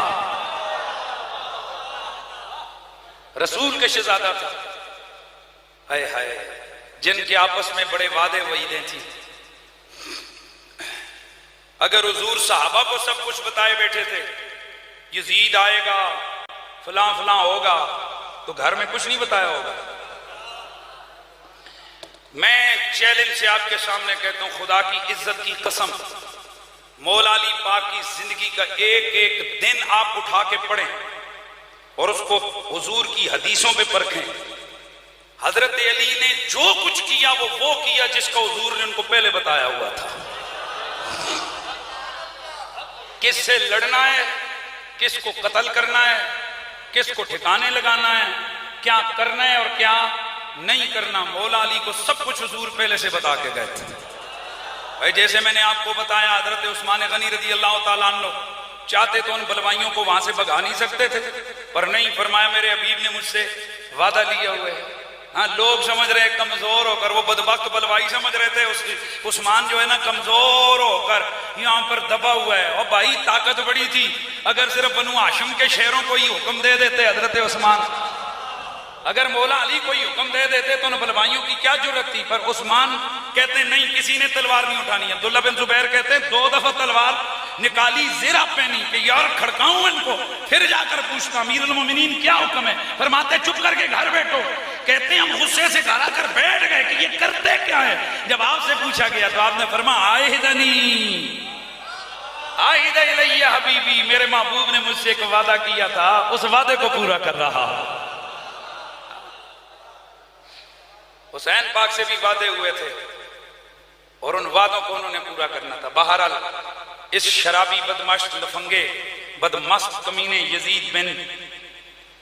رسول کے شہزادہ تھا، ہائے ہائے، جن کے آپس میں بڑے وعدے وعیدیں تھیں۔ اگر حضور صحابہ کو سب کچھ بتائے بیٹھے تھے، یزید آئے گا، فلاں فلاں ہوگا، تو گھر میں کچھ نہیں بتایا ہوگا۔ میں چیلنج سے آپ کے سامنے کہتا ہوں، خدا کی عزت کی قسم، مولا علی پاک کی زندگی کا ایک ایک دن آپ اٹھا کے پڑھیں اور اس کو حضور کی حدیثوں پہ پرکھیں۔ حضرت علی نے جو کچھ کیا وہ کیا جس کا حضور نے ان کو پہلے بتایا ہوا تھا۔ کس سے لڑنا ہے، کس کو قتل کرنا ہے، کس کو ٹھکانے لگانا ہے، کیا کرنا ہے اور کیا نہیں کرنا، مولا علی کو سب کچھ حضور پہلے سے بتا کے گئے تھے۔ بھائی جیسے میں نے آپ کو بتایا، حضرت عثمان غنی رضی اللہ تعالیٰ عنہ چاہتے تو ان بلوائیوں کو وہاں سے بھگا نہیں سکتے تھے، پر نہیں، فرمایا میرے حبیب نے مجھ سے وعدہ لیا ہوئے۔ ہاں، لوگ سمجھ رہے کمزور ہو کر، وہ بدبخت بلوائی سمجھ رہے تھے عثمان جو ہے نا کمزور ہو کر یہاں پر دبا ہوا ہے، اور بھائی طاقت بڑی تھی، اگر صرف بنو ہاشم کے شہروں کو ہی حکم دے دیتے حضرت عثمان، اگر مولا علی کو ہی حکم دے دیتے تو ان بلوائیوں کی کیا ضرورت تھی؟ پر عثمان کہتے ہیں نہیں، کسی نے تلوار نہیں اٹھانی ہے۔ عبداللہ بن زبیر کہتے ہیں 2 دفعہ تلوار نکالی، زیرہ پہنی کہ یار کھڑکاؤں ان کو، پھر جا کر پوچھتا امیر المومنین کیا حکم ہے، فرماتے چپ کر کے گھر بیٹھو۔ کہتے ہیں ہم غصے سے گھر آ کر بیٹھ گئے کہ یہ کرتے کیا ہے۔ جب آپ سے پوچھا گیا تو آپ نے فرمایا عاہدنی عاہد الیہ حبیبی، میرے محبوب نے مجھ سے ایک وعدہ کیا تھا، اس وعدے کو پورا کر رہا۔ حسین پاک سے بھی وعدے ہوئے تھے اور ان وعدوں کو انہوں نے پورا کرنا تھا۔ بہرحال اس شرابی بدمعاش لفنگے بدمست کمینے یزید بن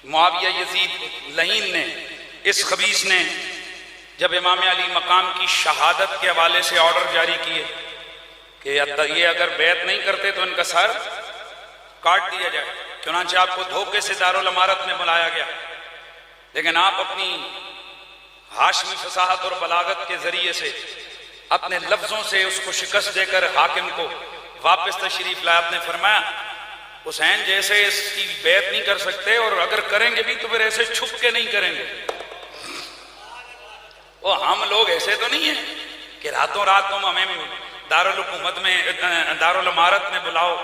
معاویہ یزید لعین نے، اس خبیث نے جب امام علی مقام کی شہادت کے حوالے سے آرڈر جاری کیے کہ یہ اگر بیعت نہیں کرتے تو ان کا سر کاٹ دیا جائے، چنانچہ آپ کو دھوکے سے دارالامارت میں بلایا گیا، لیکن آپ اپنی ہاشمی فصاحت اور بلاغت کے ذریعے سے اپنے لفظوں سے اس کو شکست دے کر حاکم کو واپس تشریف لائے۔ آپ نے فرمایا حسین جیسے اس کی بیعت نہیں کر سکتے، اور اگر کریں گے بھی تو پھر ایسے چھپ کے نہیں کریں گے۔ وہ ہم لوگ ایسے تو نہیں ہیں کہ راتوں رات تم ہمیں دارالحکومت میں دارالامارت میں بلاؤ،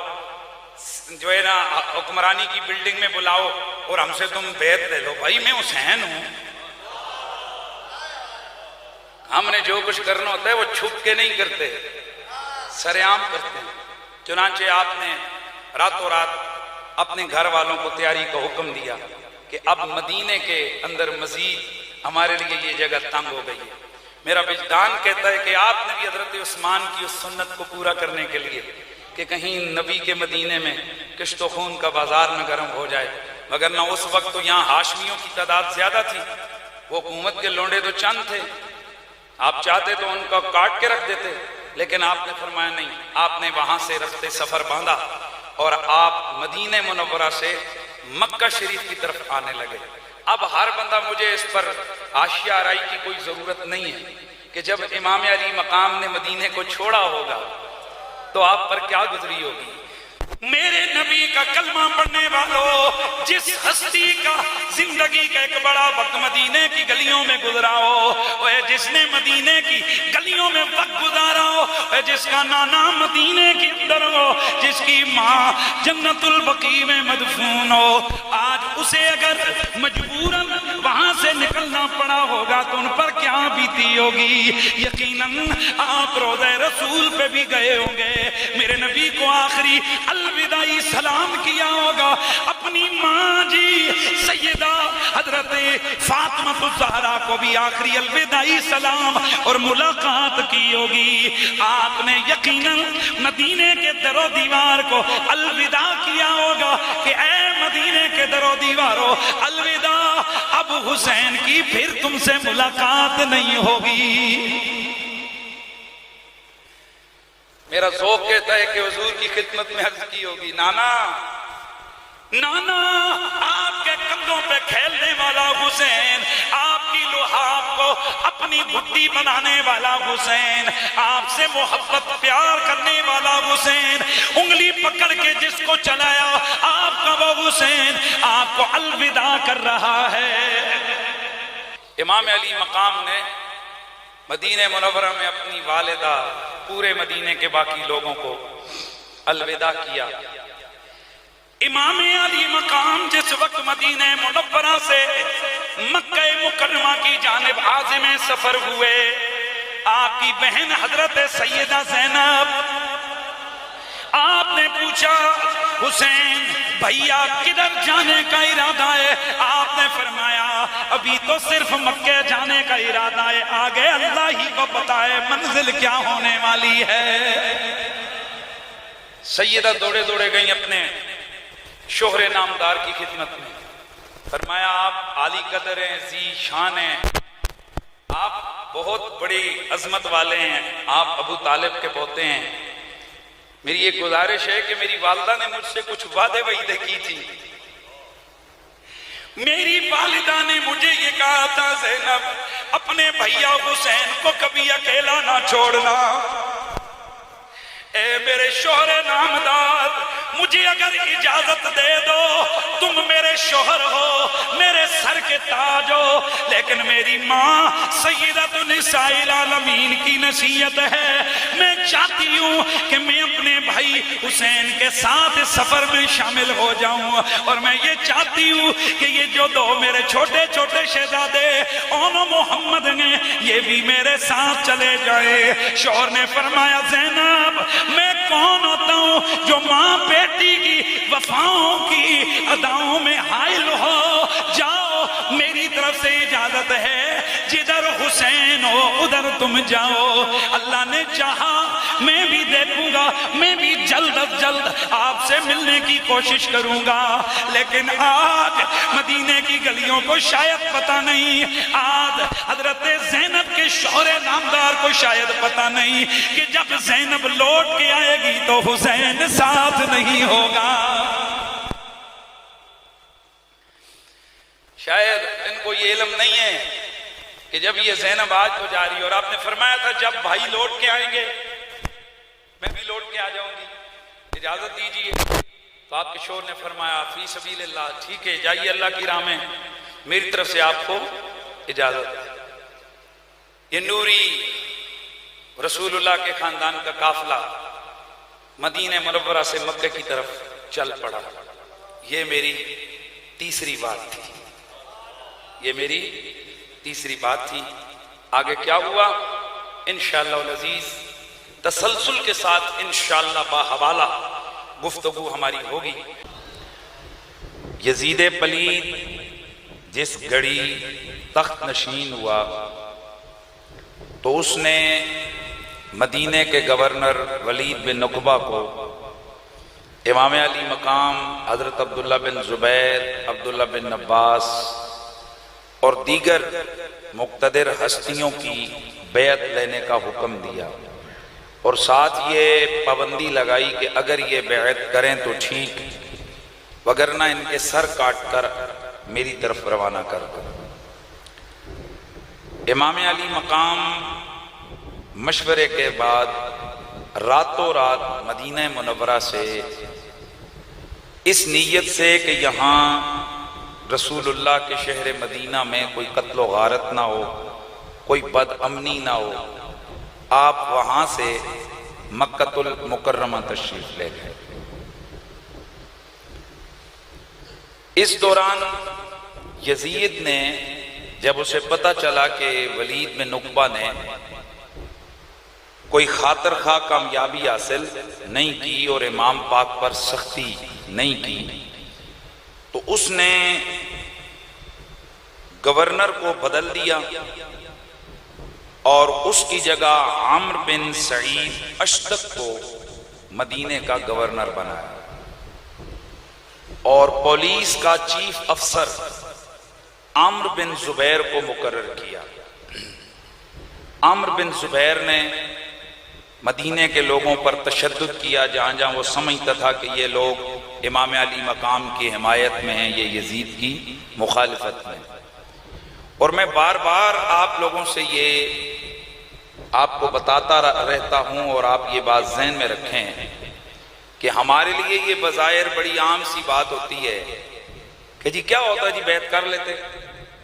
جو ہے نا حکمرانی کی بلڈنگ میں بلاؤ اور ہم سے تم بیعت لے لو۔ بھائی میں حسین ہوں، ہم نے جو کچھ کرنا ہوتا ہے وہ چھپ کے نہیں کرتے، سرعام کرتے ہیں۔ چنانچہ آپ نے راتوں رات اپنے گھر والوں کو تیاری کا حکم دیا کہ اب مدینے کے اندر مزید ہمارے لیے یہ جگہ تنگ ہو گئی ہے۔ میرا وجدان کہتا ہے کہ آپ نے بھی حضرت عثمان کی اس سنت کو پورا کرنے کے لیے کہ کہیں نبی کے مدینے میں کشت و خون کا بازار نہ گرم ہو جائے، مگر نہ اس وقت تو یہاں ہاشمیوں کی تعداد زیادہ تھی، وہ حکومت کے لونڈے تو چند تھے، آپ چاہتے تو ان کا کاٹ کے رکھ دیتے، لیکن آپ نے فرمایا نہیں، آپ نے وہاں سے رخت سفر باندھا اور آپ مدینہ منورہ سے مکہ شریف کی طرف آنے لگے۔ اب ہر بندہ، مجھے اس پر حاشیہ آرائی کی کوئی ضرورت نہیں ہے کہ جب امام علی مقام نے مدینے کو چھوڑا ہوگا تو آپ پر کیا گزری ہوگی۔ میرے نبی کا کلمہ پڑھنے والوں، جس ہستی کا زندگی کا ایک بڑا وقت مدینے کی گلیوں میں گزرا ہو، جس نے مدینے کی گلیوں میں وقت گزارا ہو، جس کا نانا مدینے کے اندر ہو، جس کی ماں جنت البقیع میں مدفون ہو، آج اسے اگر مجبوراً وہاں سے نکلنا پڑا ہوگا تو ان پر کیا بیتی ہوگی۔ یقیناً آپ روضہ رسول پہ بھی گئے ہوں گے، میرے نبی کو آخری الوداعی سلام کیا ہوگا، اپنی ماں جی سیدہ حضرت فاطمہ الزہرا کو بھی آخری الوداعی سلام اور ملاقات کی ہوگی۔ آپ نے یقیناً مدینے کے در و دیوار کو الوداع کیا ہوگا کہ اے مدینے کے در و دیواروں الوداع، اب حسین کی پھر تم سے ملاقات نہیں ہوگی۔ میرا ذوق کہتا ہے کہ حضور کی خدمت میں عرض کی ہوگی، نانا نانا آپ کے کندھوں پہ کھیلنے والا حسین، آپ کی لحاف کو اپنی گھٹی بنانے والا حسین، آپ سے محبت پیار کرنے والا حسین، انگلی پکڑ کے جس کو چلایا آپ کا وہ حسین آپ کو الوداع کر رہا ہے۔ امام علی مقام نے مدینہ منورہ میں اپنی والدہ، پورے مدینے کے باقی لوگوں کو الوداع کیا۔ امام علی مقام جس وقت مدینہ منورہ سے مکہ مکرمہ کی جانب عازم سفر ہوئے، آپ کی بہن حضرت سیدہ زینب، آپ نے پوچھا حسین بھیا کدھر جانے کا ارادہ ہے؟ آپ نے فرمایا ابھی تو صرف مکہ جانے کا ارادہ ہے، آگے اللہ ہی کو پتا ہے منزل کیا ہونے والی ہے۔ سیدہ دوڑے دوڑے گئیں اپنے شوہر نامدار کی خدمت میں، فرمایا آپ عالی قدر ہیں، ذی شان ہیں، آپ بہت بڑی عظمت والے ہیں، آپ ابو طالب کے پوتے ہیں، میری ایک گزارش ہے کہ میری والدہ نے مجھ سے کچھ وعدے وعیدے کی تھی، میری والدہ نے مجھے یہ کہا تھا زینب اپنے بھیا حسین کو کبھی اکیلا نہ چھوڑنا، اے میرے شوہر نامدار مجھے اگر اجازت دے دو، تم میرے شوہر ہو، میرے سر کے تاج ہو، لیکن میری ماں سیدۃ النساء العالمین کی نصیحت ہے، میں چاہتی ہوں کہ میں اپنے بھائی حسین کے ساتھ سفر میں شامل ہو جاؤں، اور میں یہ چاہتی ہوں کہ یہ جو دو میرے چھوٹے چھوٹے شہزادے اون و محمد ہیں یہ بھی میرے ساتھ چلے جائیں۔ شوہر نے فرمایا زینب میں کون ہوتا ہوں جو ماں بیٹی کی وفاؤں کی اداؤں میں حائل ہو؟ جاؤ میری طرف سے اجازت ہے، جدھر حسین ہو ادھر تم جاؤ۔ اللہ نے چاہا میں بھی دیکھوں گا، میں بھی جلد از جلد آپ سے ملنے کی کوشش کروں گا، لیکن آج مدینے کی گلیوں کو شاید پتہ نہیں، آج حضرت زینب کے شوہر نامدار کو شاید پتہ نہیں کہ جب زینب لوٹ کے آئے گی تو حسین ساتھ نہیں ہوگا۔ شاید ان کو یہ علم نہیں ہے کہ جب یہ زینب آج تو جا رہی ہے، اور آپ نے فرمایا تھا جب بھائی لوٹ کے آئیں گے میں بھی لوٹ کے آ جاؤں گی، اجازت دیجیے۔ تو آپ کے شوہر نے فرمایا فی سبیل اللہ، ٹھیک ہے جائیے اللہ کی راہ میں، میری طرف سے آپ کو اجازت ہے۔ یہ نوری رسول اللہ کے خاندان کا قافلہ مدینہ منورہ سے مکہ کی طرف چل پڑا۔ یہ میری تیسری بات تھی، یہ میری تیسری بات تھی۔ آگے کیا ہوا انشاءاللہ العزیز تسلسل کے ساتھ انشاءاللہ باحوالہ گفتگو ہماری ہوگی۔ یزید پلید جس گھڑی تخت نشین ہوا تو اس نے مدینے کے گورنر ولید بن عقبہ کو امام علی مقام حضرت عبداللہ بن زبیر، عبداللہ بن عباس اور دیگر مقتدر ہستیوں کی بیعت لینے کا حکم دیا، اور ساتھ یہ پابندی لگائی کہ اگر یہ بیعت کریں تو ٹھیک، وگرنہ ان کے سر کاٹ کر میری طرف روانہ کر دو۔ امام علی مقام مشورے کے بعد راتوں رات مدینہ منورہ سے اس نیت سے کہ یہاں رسول اللہ کے شہر مدینہ میں کوئی قتل و غارت نہ ہو، کوئی بد امنی نہ ہو، آپ وہاں سے مکہ المکرمہ تشریف لے گئے۔ اس دوران یزید نے جب اسے پتہ چلا کہ ولید بن عقبہ نے کوئی خاطر خواہ کامیابی حاصل نہیں کی اور امام پاک پر سختی نہیں کی، تو اس نے گورنر کو بدل دیا اور اس کی جگہ عمرو بن سعید اشدق کو مدینے کا گورنر بنایا، اور پولیس کا چیف افسر عمرو بن زبیر کو مقرر کیا۔ عمرو بن زبیر نے مدینے کے لوگوں پر تشدد کیا جہاں جہاں وہ سمجھتا تھا کہ یہ لوگ امام علی مقام کی حمایت میں ہیں، یہ یزید کی مخالفت میں۔ اور میں بار بار آپ لوگوں سے یہ آپ کو بتاتا رہتا ہوں اور آپ یہ بات ذہن میں رکھیں کہ ہمارے لیے یہ بظاہر بڑی عام سی بات ہوتی ہے کہ جی کیا ہوتا جی بیعت کر لیتے،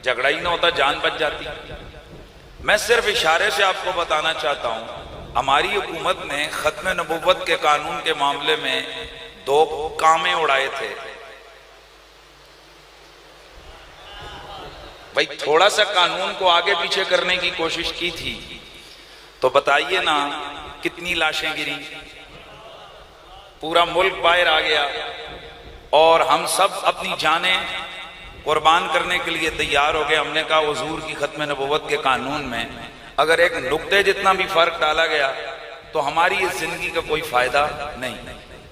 جھگڑا ہی نہ ہوتا، جان بچ جاتی۔ میں صرف اشارے سے آپ کو بتانا چاہتا ہوں، ہماری حکومت نے ختم نبوت کے قانون کے معاملے میں 2 کامیں اڑائے تھے۔ بھائی تھوڑا سا قانون کو آگے پیچھے کرنے کی کوشش کی تھی تو بتائیے نا کتنی لاشیں گری، پورا ملک باہر آ گیا، اور ہم سب اپنی جانیں قربان کرنے کے لیے تیار ہو گئے۔ ہم نے کہا حضور کی ختم نبوت کے قانون میں اگر ایک نقطے جتنا بھی فرق ڈالا گیا تو ہماری اس زندگی کا کوئی فائدہ نہیں۔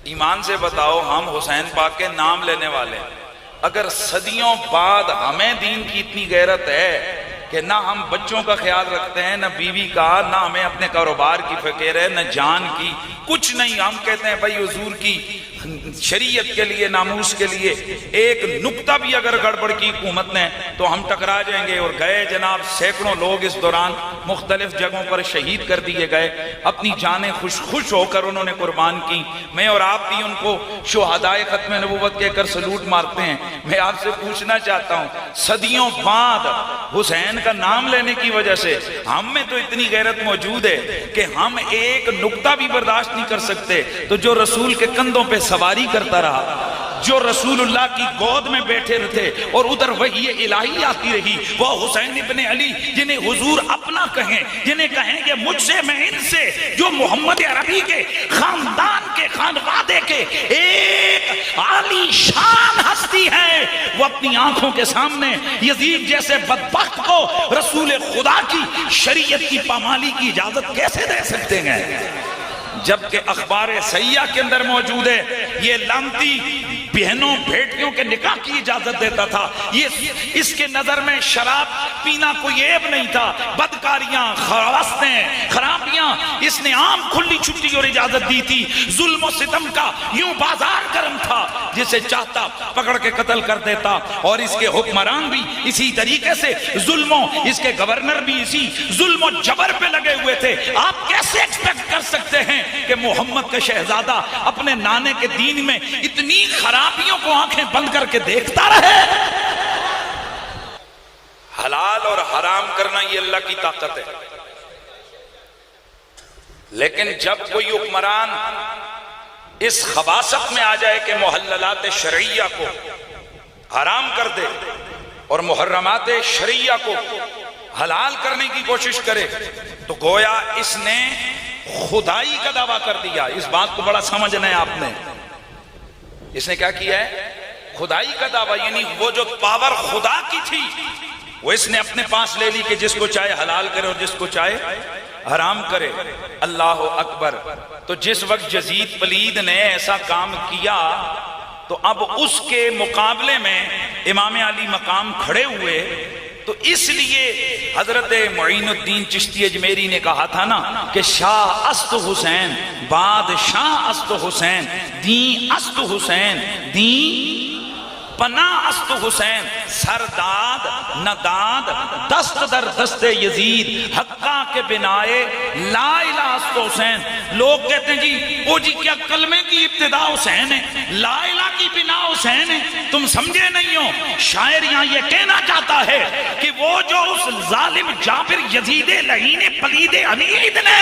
ایمان سے بتاؤ، ہم حسین پاک کے نام لینے والے ہیں، اگر صدیوں بعد ہمیں دین کی اتنی غیرت ہے کہ نہ ہم بچوں کا خیال رکھتے ہیں، نہ بیوی کا، نہ ہمیں اپنے کاروبار کی فکر ہے، نہ جان کی، کچھ نہیں، ہم کہتے ہیں بھائی حضور کی شریعت کے لیے، ناموس کے لیے ایک نقطہ بھی اگر گڑبڑ کی حکومت نے تو ہم ٹکرا جائیں گے۔ اور گئے جناب، سینکڑوں لوگ اس دوران مختلف جگہوں پر شہید کر دیے گئے، اپنی جانیں خوش ہو کر انہوں نے قربان کی۔ میں اور آپ بھی ان کو شہدائے ختم نبوت کہہ کر سلوٹ مارتے ہیں۔ میں آپ سے پوچھنا چاہتا ہوں، صدیوں بعد حسین کا نام لینے کی وجہ سے ہم میں تو اتنی غیرت موجود ہے کہ ہم ایک نقطہ بھی برداشت نہیں کر سکتے تو جو رسول کے کندھوں پہ سواری کرتا رہا، جو رسول اللہ کی گود میں بیٹھے رہتے اور ادھر وحی الہی آتی رہی، وہ حسین ابن علی جنہیں حضور اپنا کہیں، جنہیں کہیں کہ مجھ سے، میں ان سے، جو محمد عربی کے خاندان کے خانوادے کے ایک عالی شان ہستی ہے، وہ اپنی آنکھوں کے سامنے یزید جیسے بدبخت کو رسول خدا کی شریعت کی پامالی کی اجازت کیسے دے سکتے ہیں؟ جبکہ اخبار سیاح کے اندر موجود ہے یہ لعنتی بہنوں بیٹیوں کے نکاح کی اجازت دیتا تھا، یہ اس کے نظر میں شراب پینا کوئی عیب نہیں تھا، بدکاریاں، خواستیں، خرابیاں اس نے عام کھلی چھٹی اور اجازت دی تھی۔ ظلم و ستم کا یوں بازار گرم تھا، جسے چاہتا پکڑ کے قتل کر دیتا، اور اس کے حکمران بھی اسی طریقے سے ظلموں، اس کے گورنر بھی اسی ظلم و جبر پہ لگے ہوئے تھے۔ آپ کیسے ایکسپیکٹ کر سکتے ہیں کہ محمد کا شہزادہ اپنے نانے کے دین میں اتنی خرابیوں کو آنکھیں بند کر کے دیکھتا رہے؟ حلال اور حرام کرنا یہ اللہ کی طاقت ہے، لیکن جب کوئی حکمران اس خباثت میں آ جائے کہ محللات شرعیہ کو حرام کر دے اور محرمات شرعیہ کو حلال کرنے کی کوشش کرے تو گویا اس نے خدائی کا دعویٰ کر دیا۔ اس بات کو بڑا سمجھنا ہے آپ نے، اس نے کیا کیا ہے؟ خدائی کا دعویٰ، یعنی وہ جو پاور خدا کی تھی وہ اس نے اپنے پاس لے لی کہ جس کو چاہے حلال کرے اور جس کو چاہے حرام کرے۔ اللہ اکبر۔ تو جس وقت یزید پلید نے ایسا کام کیا تو اب اس کے مقابلے میں امام علی مقام کھڑے ہوئے، تو اس لیے حضرت معین الدین چشتی اجمیری نے کہا تھا نا کہ شاہ است حسین، بادشاہ است حسین، دین است حسین، دین پناہ است حسین، سرداد نداد دست در دست یزید، حقا کے بنائے لا الہ است حسین۔ لوگ کہتے ہیں جی وہ جی کیا کلمے کی ابتدا حسین ہے، لا الہ کی بنا حسین ہے؟ تم سمجھے نہیں ہو، شاعر یہاں یہ کہنا چاہتا ہے کہ وہ جو اس ظالم جابر یزید لعین پلید عنید نے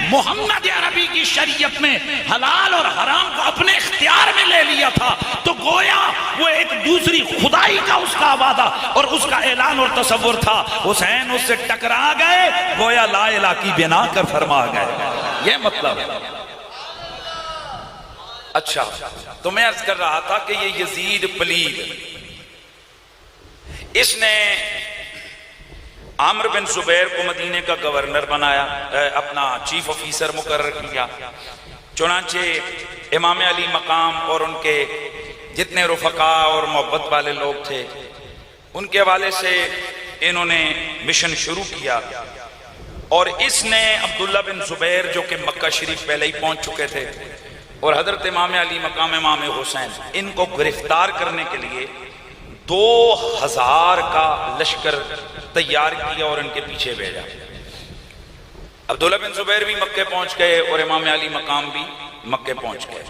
محمد عربی کی شریعت میں حلال اور حرام کو اپنے اختیار میں لے لیا تھا، تو گویا وہ ایک دوسری خدائی کا اس کا وعدہ اور اس کا اعلان اور تصور تھا۔ حسین اس سے ٹکرا گئے، گویا لا الہ کی بنا کر فرما گئے، یہ مطلب ہے۔ اچھا، تو میں عرض کر رہا تھا کہ یہ یزید پلید، اس نے عامر بن زبیر کو مدینے کا گورنر بنایا، اپنا چیف آفیسر مقرر کیا۔ چنانچہ امام علی مقام اور ان کے جتنے رفقا اور محبت والے لوگ تھے ان کے حوالے سے انہوں نے مشن شروع کیا، اور اس نے عبداللہ بن زبیر جو کہ مکہ شریف پہلے ہی پہنچ چکے تھے، اور حضرت امام علی مقام امام حسین، ان کو گرفتار کرنے کے لیے 2000 کا لشکر تیار کیا اور ان کے پیچھے بھیجا۔ عبداللہ بن زبیر بھی مکے پہنچ گئے اور امام علی مقام بھی مکے پہنچ گئے۔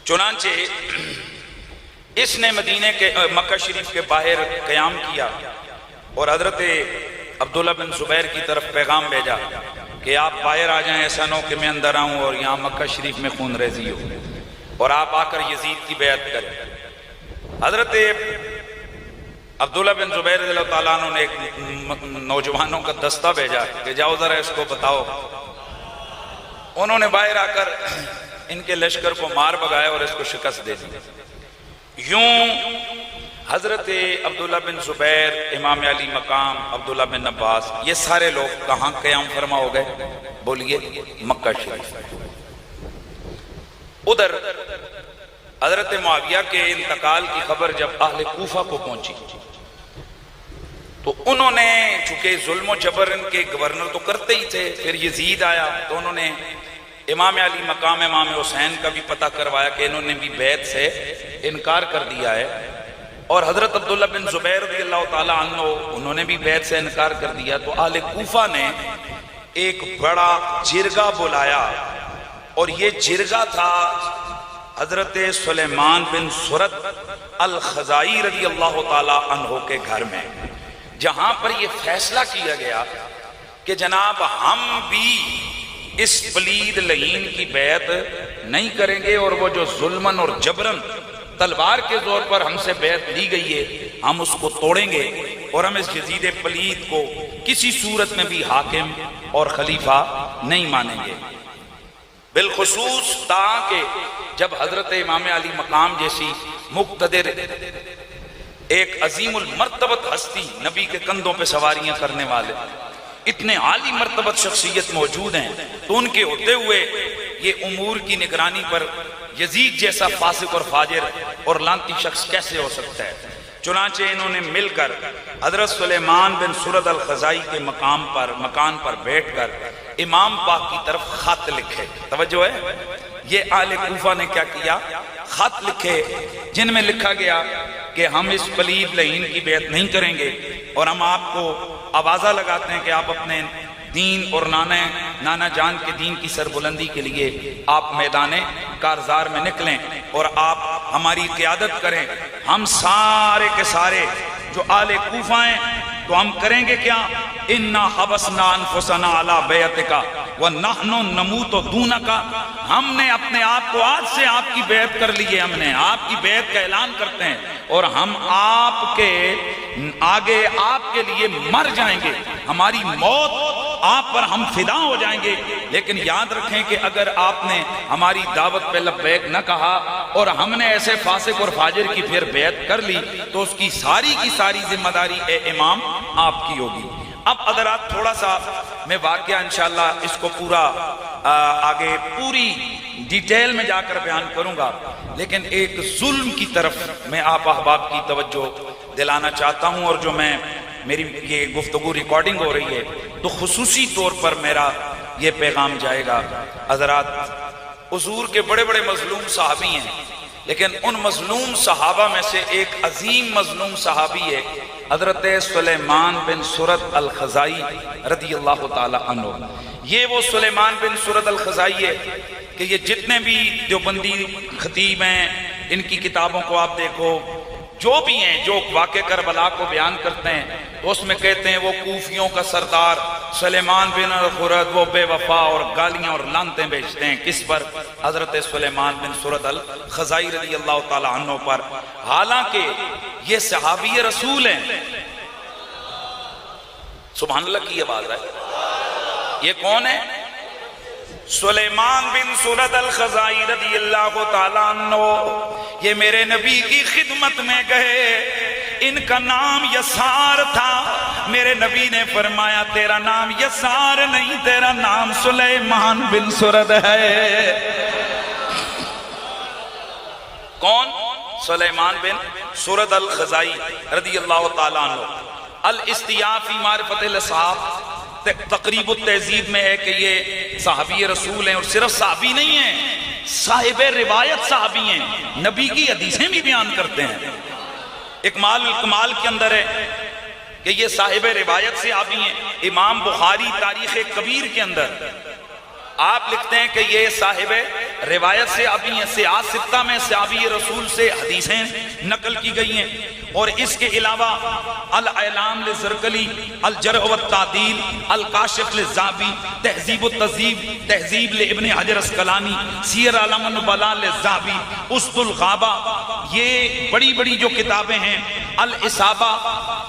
چنانچہ اس نے مکہ شریف کے باہر قیام کیا اور حضرت عبداللہ بن زبیر کی طرف پیغام بھیجا کہ آپ باہر آ جائیں، ایسا نہ ہو کہ میں اندر آؤں اور یہاں مکہ شریف میں خون ریزی ہو، اور آپ آ کر یزید کی بیعت کریں۔ حضرت عبداللہ بن زبیر رضی اللہ تعالیٰ عنہ نے ایک نوجوانوں کا دستہ بھیجا کہ جاؤ ذرا اس کو بتاؤ۔ انہوں نے باہر آ کر ان کے لشکر کو مار بگایا اور اس کو شکست دے دی۔ یوں حضرت عبداللہ بن زبیر، امام علی مقام، عبداللہ بن عباس، یہ سارے لوگ کہاں قیام فرما ہو گئے؟ بولیے، مکہ شریف۔ ادھر حضرت معاویہ کے انتقال کی خبر جب اہل کوفہ کو پہنچی تو انہوں نے، چونکہ ظلم و جبر ان کے گورنر تو کرتے ہی تھے، پھر یزید آیا تو انہوں نے امام علی مقام امام حسین کا بھی پتہ کروایا کہ انہوں نے بھی بیعت سے انکار کر دیا ہے، اور حضرت عبداللہ بن زبیر رضی اللہ تعالیٰ عنہ انہوں نے بھی بیعت سے انکار کر دیا۔ تو اہل کوفہ نے ایک بڑا جرگہ بلایا، اور یہ جرگہ تھا حضرت سلیمان بن سرد الخزائی رضی اللہ تعالیٰ عنہ کے گھر میں، جہاں پر یہ فیصلہ کیا گیا کہ جناب ہم بھی اس پلید لعین کی بیعت نہیں کریں گے، اور وہ جو ظلمن اور جبرن تلوار کے زور پر ہم سے بیعت لی گئی ہے ہم اس کو توڑیں گے، اور ہم اس یزید پلید کو کسی صورت میں بھی حاکم اور خلیفہ نہیں مانیں گے۔ بالخصوص تاکہ جب حضرت امام علی مقام جیسی مقتدر ایک عظیم المرتبت ہستی، نبی کے کندھوں پہ سواریاں کرنے والے اتنے عالی مرتبت شخصیت موجود ہیں، تو ان کے ہوتے ہوئے یہ امور کی نگرانی پر یزید جیسا فاسق اور فاجر اور لعنتی شخص کیسے ہو سکتا ہے؟ چنانچہ انہوں نے مل کر حضرت سلیمان بن سرد الخزائی کے مکان پر بیٹھ کر امام پاک کی طرف خط لکھے۔ توجہ ہے، یہ اہل کوفہ نے کیا کیا؟ خط لکھے جن میں لکھا گیا کہ ہم اس پلید لعین کی بیعت نہیں کریں گے، اور ہم آپ کو آوازہ لگاتے ہیں کہ آپ اپنے دین اور نانا جان کے دین کی سربلندی کے لیے آپ میدان کارزار میں نکلیں اور آپ ہماری قیادت کریں۔ ہم سارے کے سارے جو اہل کوفہ ہیں تو ہم کریں گے کیا؟ اِنَّا حَبَسْنَا أَنفُسَنَا عَلَى بَيْعَتِكَ وَنَحْنُ نَمُوتُ دُونَكَ۔ ہم نے اپنے آپ کو آج سے آپ کی بیعت کر لی ہے، ہم نے آپ کی بیعت کا اعلان کرتے ہیں، اور ہم آپ کے آگے آپ کے لیے مر جائیں گے، ہماری موت آپ پر ہم فدا ہو جائیں گے۔ لیکن یاد رکھیں کہ اگر آپ نے ہماری دعوت پہ لبیک نہ کہا اور ہم نے ایسے فاسق اور فاجر کی پھر بیعت کر لی تو اس کی ساری ذمہ داری اے امام آپ کی ہوگی۔ اب حضرات تھوڑا سا میں واقعہ انشاءاللہ اس کو پورا آگے پوری ڈیٹیل میں جا کر بیان کروں گا، لیکن ایک ظلم کی طرف میں آپ احباب کی توجہ دلانا چاہتا ہوں، اور جو میری یہ گفتگو ریکارڈنگ ہو رہی ہے تو خصوصی طور پر میرا یہ پیغام جائے گا۔ حضرات حضور کے بڑے بڑے مظلوم صحابی ہیں، لیکن ان مظلوم صحابہ میں سے ایک عظیم مظلوم صحابی ہے حضرت سلیمان بن سرد الخزائی رضی اللہ تعالی عنہ۔ یہ وہ سلیمان بن سرد الخزائی ہے کہ یہ جتنے بھی دیوبندی خطیب ہیں ان کی کتابوں کو آپ دیکھو، جو بھی ہیں جو واقع کربلا کو بیان کرتے ہیں تو اس میں کہتے ہیں وہ کوفیوں کا سردار سلیمان بن سرد، وہ بے وفا، اور گالیاں اور لعنتیں بیچتے ہیں کس پر؟ حضرت سلیمان بن سرد الخزائی رضی اللہ تعالی عنہ پر، حالانکہ یہ صحابی رسول ہیں۔ سبحان اللہ کی آواز ہے۔ یہ کون ہے؟ سلیمان بن سرد الخزائی رضی اللہ تعالیٰ عنہ، یہ میرے نبی کی خدمت میں گئے، ان کا نام یسار تھا، میرے نبی نے فرمایا تیرا نام یسار نہیں، تیرا نام سلیمان بن سرد ہے۔ کون؟ سلیمان بن سرد الخزائی رضی اللہ تعالیٰ عنہ۔ الاستیاء فی معرفت الاصحاب، تقریب التہذیب میں ہے کہ یہ صحابی رسول ہیں، اور صرف صحابی نہیں ہیں، صاحب روایت صحابی ہیں، نبی کی حدیثیں بھی بیان کرتے ہیں۔ اکمال الکمال کے اندر ہے کہ یہ صاحب روایت سے صحابی ہیں۔ امام بخاری تاریخ کبیر کے اندر آپ لکھتے ہیں کہ یہ صاحب روایت سے صحابی ہیں۔ سیاست ستہ میں صحابی رسول سے حدیثیں نقل کی گئی ہیں، اور اس کے علاوہ الاعلام للزرقلی، الجرح والتعدیل، الکاشف للذہبی، تہذیب التہذیب، تہذیب لابن حجر اسقلانی، سیر اعلام النبلاء للذہبی، اسد الغابہ، یہ بڑی بڑی جو کتابیں ہیں، الاصابہ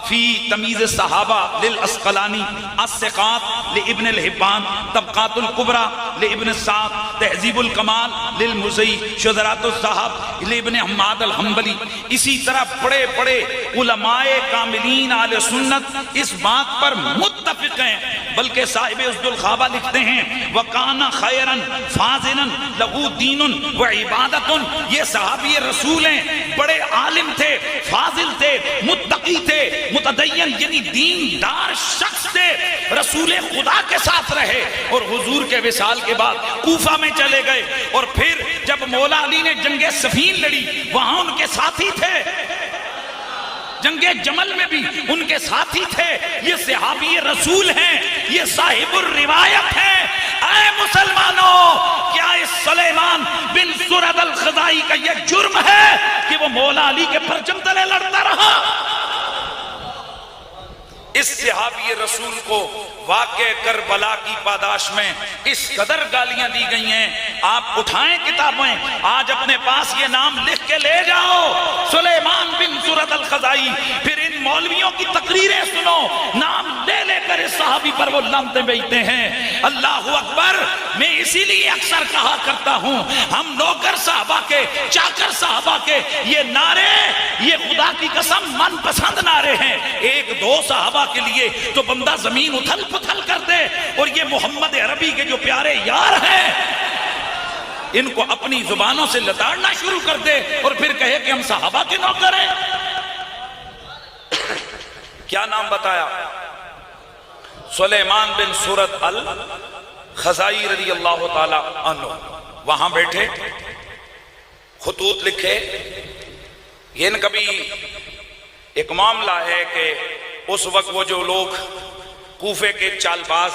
فی تمیز الصحابہ للاسقلانی، الثقات لابن الحبان، طبقات الکبریٰ لابن سعد، تہذیب الکمال للمزی، شذرات الذہب لابن حماد الحنبلی۔ اسی طرح بڑے بڑے علماء کاملین اہل سنت اس بات پر متفق ہیں، بلکہ صاحب اسد الغابہ لکھتے ہیں وَقَانَ خَيْرًا فَاضِلًا لَهُ دِينٌ وَعِبَادَةٌ، یہ صحابی رسول ہیں، بڑے عالم تھے، فاضل تھے، متقی تھے، متدین یعنی دیندار شخص تھے، رسول خدا کے ساتھ رہے، اور حضور کے وصال کے بعد کوفہ میں چلے گئے، اور پھر جب مولا علی نے جنگ صفین لڑی وہاں ان کے ساتھی تھے، جنگ جمل میں بھی ان کے ساتھی تھے۔ یہ صحابی رسول ہیں، یہ صاحب الروایت ہیں۔ اے مسلمانوں، کیا اس سلیمان بن سرد الخزائی کا یہ جرم ہے کہ وہ مولا علی کے پرچم تلے لڑتا رہا؟ اس صحابی رسول کو واقع کربلا کی پاداش میں اس قدر گالیاں دی گئی ہیں۔ آپ اٹھائیں کتابیں، آج اپنے پاس یہ نام لکھ کے لے جاؤ، سلیمان بن سرد الخزائی، پھر ان مولویوں کی تقریریں سنو، نام لے لے کر اس صحابی پر وہ لعنتیں بیچتے ہیں۔ اللہ اکبر! میں اسی لیے اکثر کہا کرتا ہوں، ہم نوکر صحابہ کے، چاکر صحابہ کے یہ نعرے، یہ خدا کی قسم من پسند نعرے ہیں۔ ایک دو صحابہ کے لیے تو بندہ زمین اتھل پتھل کر دے، اور یہ محمد عربی کے جو پیارے یار ہیں ان کو اپنی زبانوں سے لتاڑنا شروع کر دے، اور پھر کہے کہ ہم صحابہ کے نوکر ہیں۔ کیا نام بتایا؟ سلیمان بن سرد الخزائی رضی اللہ تعالی عنہ۔ وہاں بیٹھے، خطوط لکھے۔ یہ کبھی ایک معاملہ ہے کہ اس وقت وہ جو لوگ کوفے کے چال باز،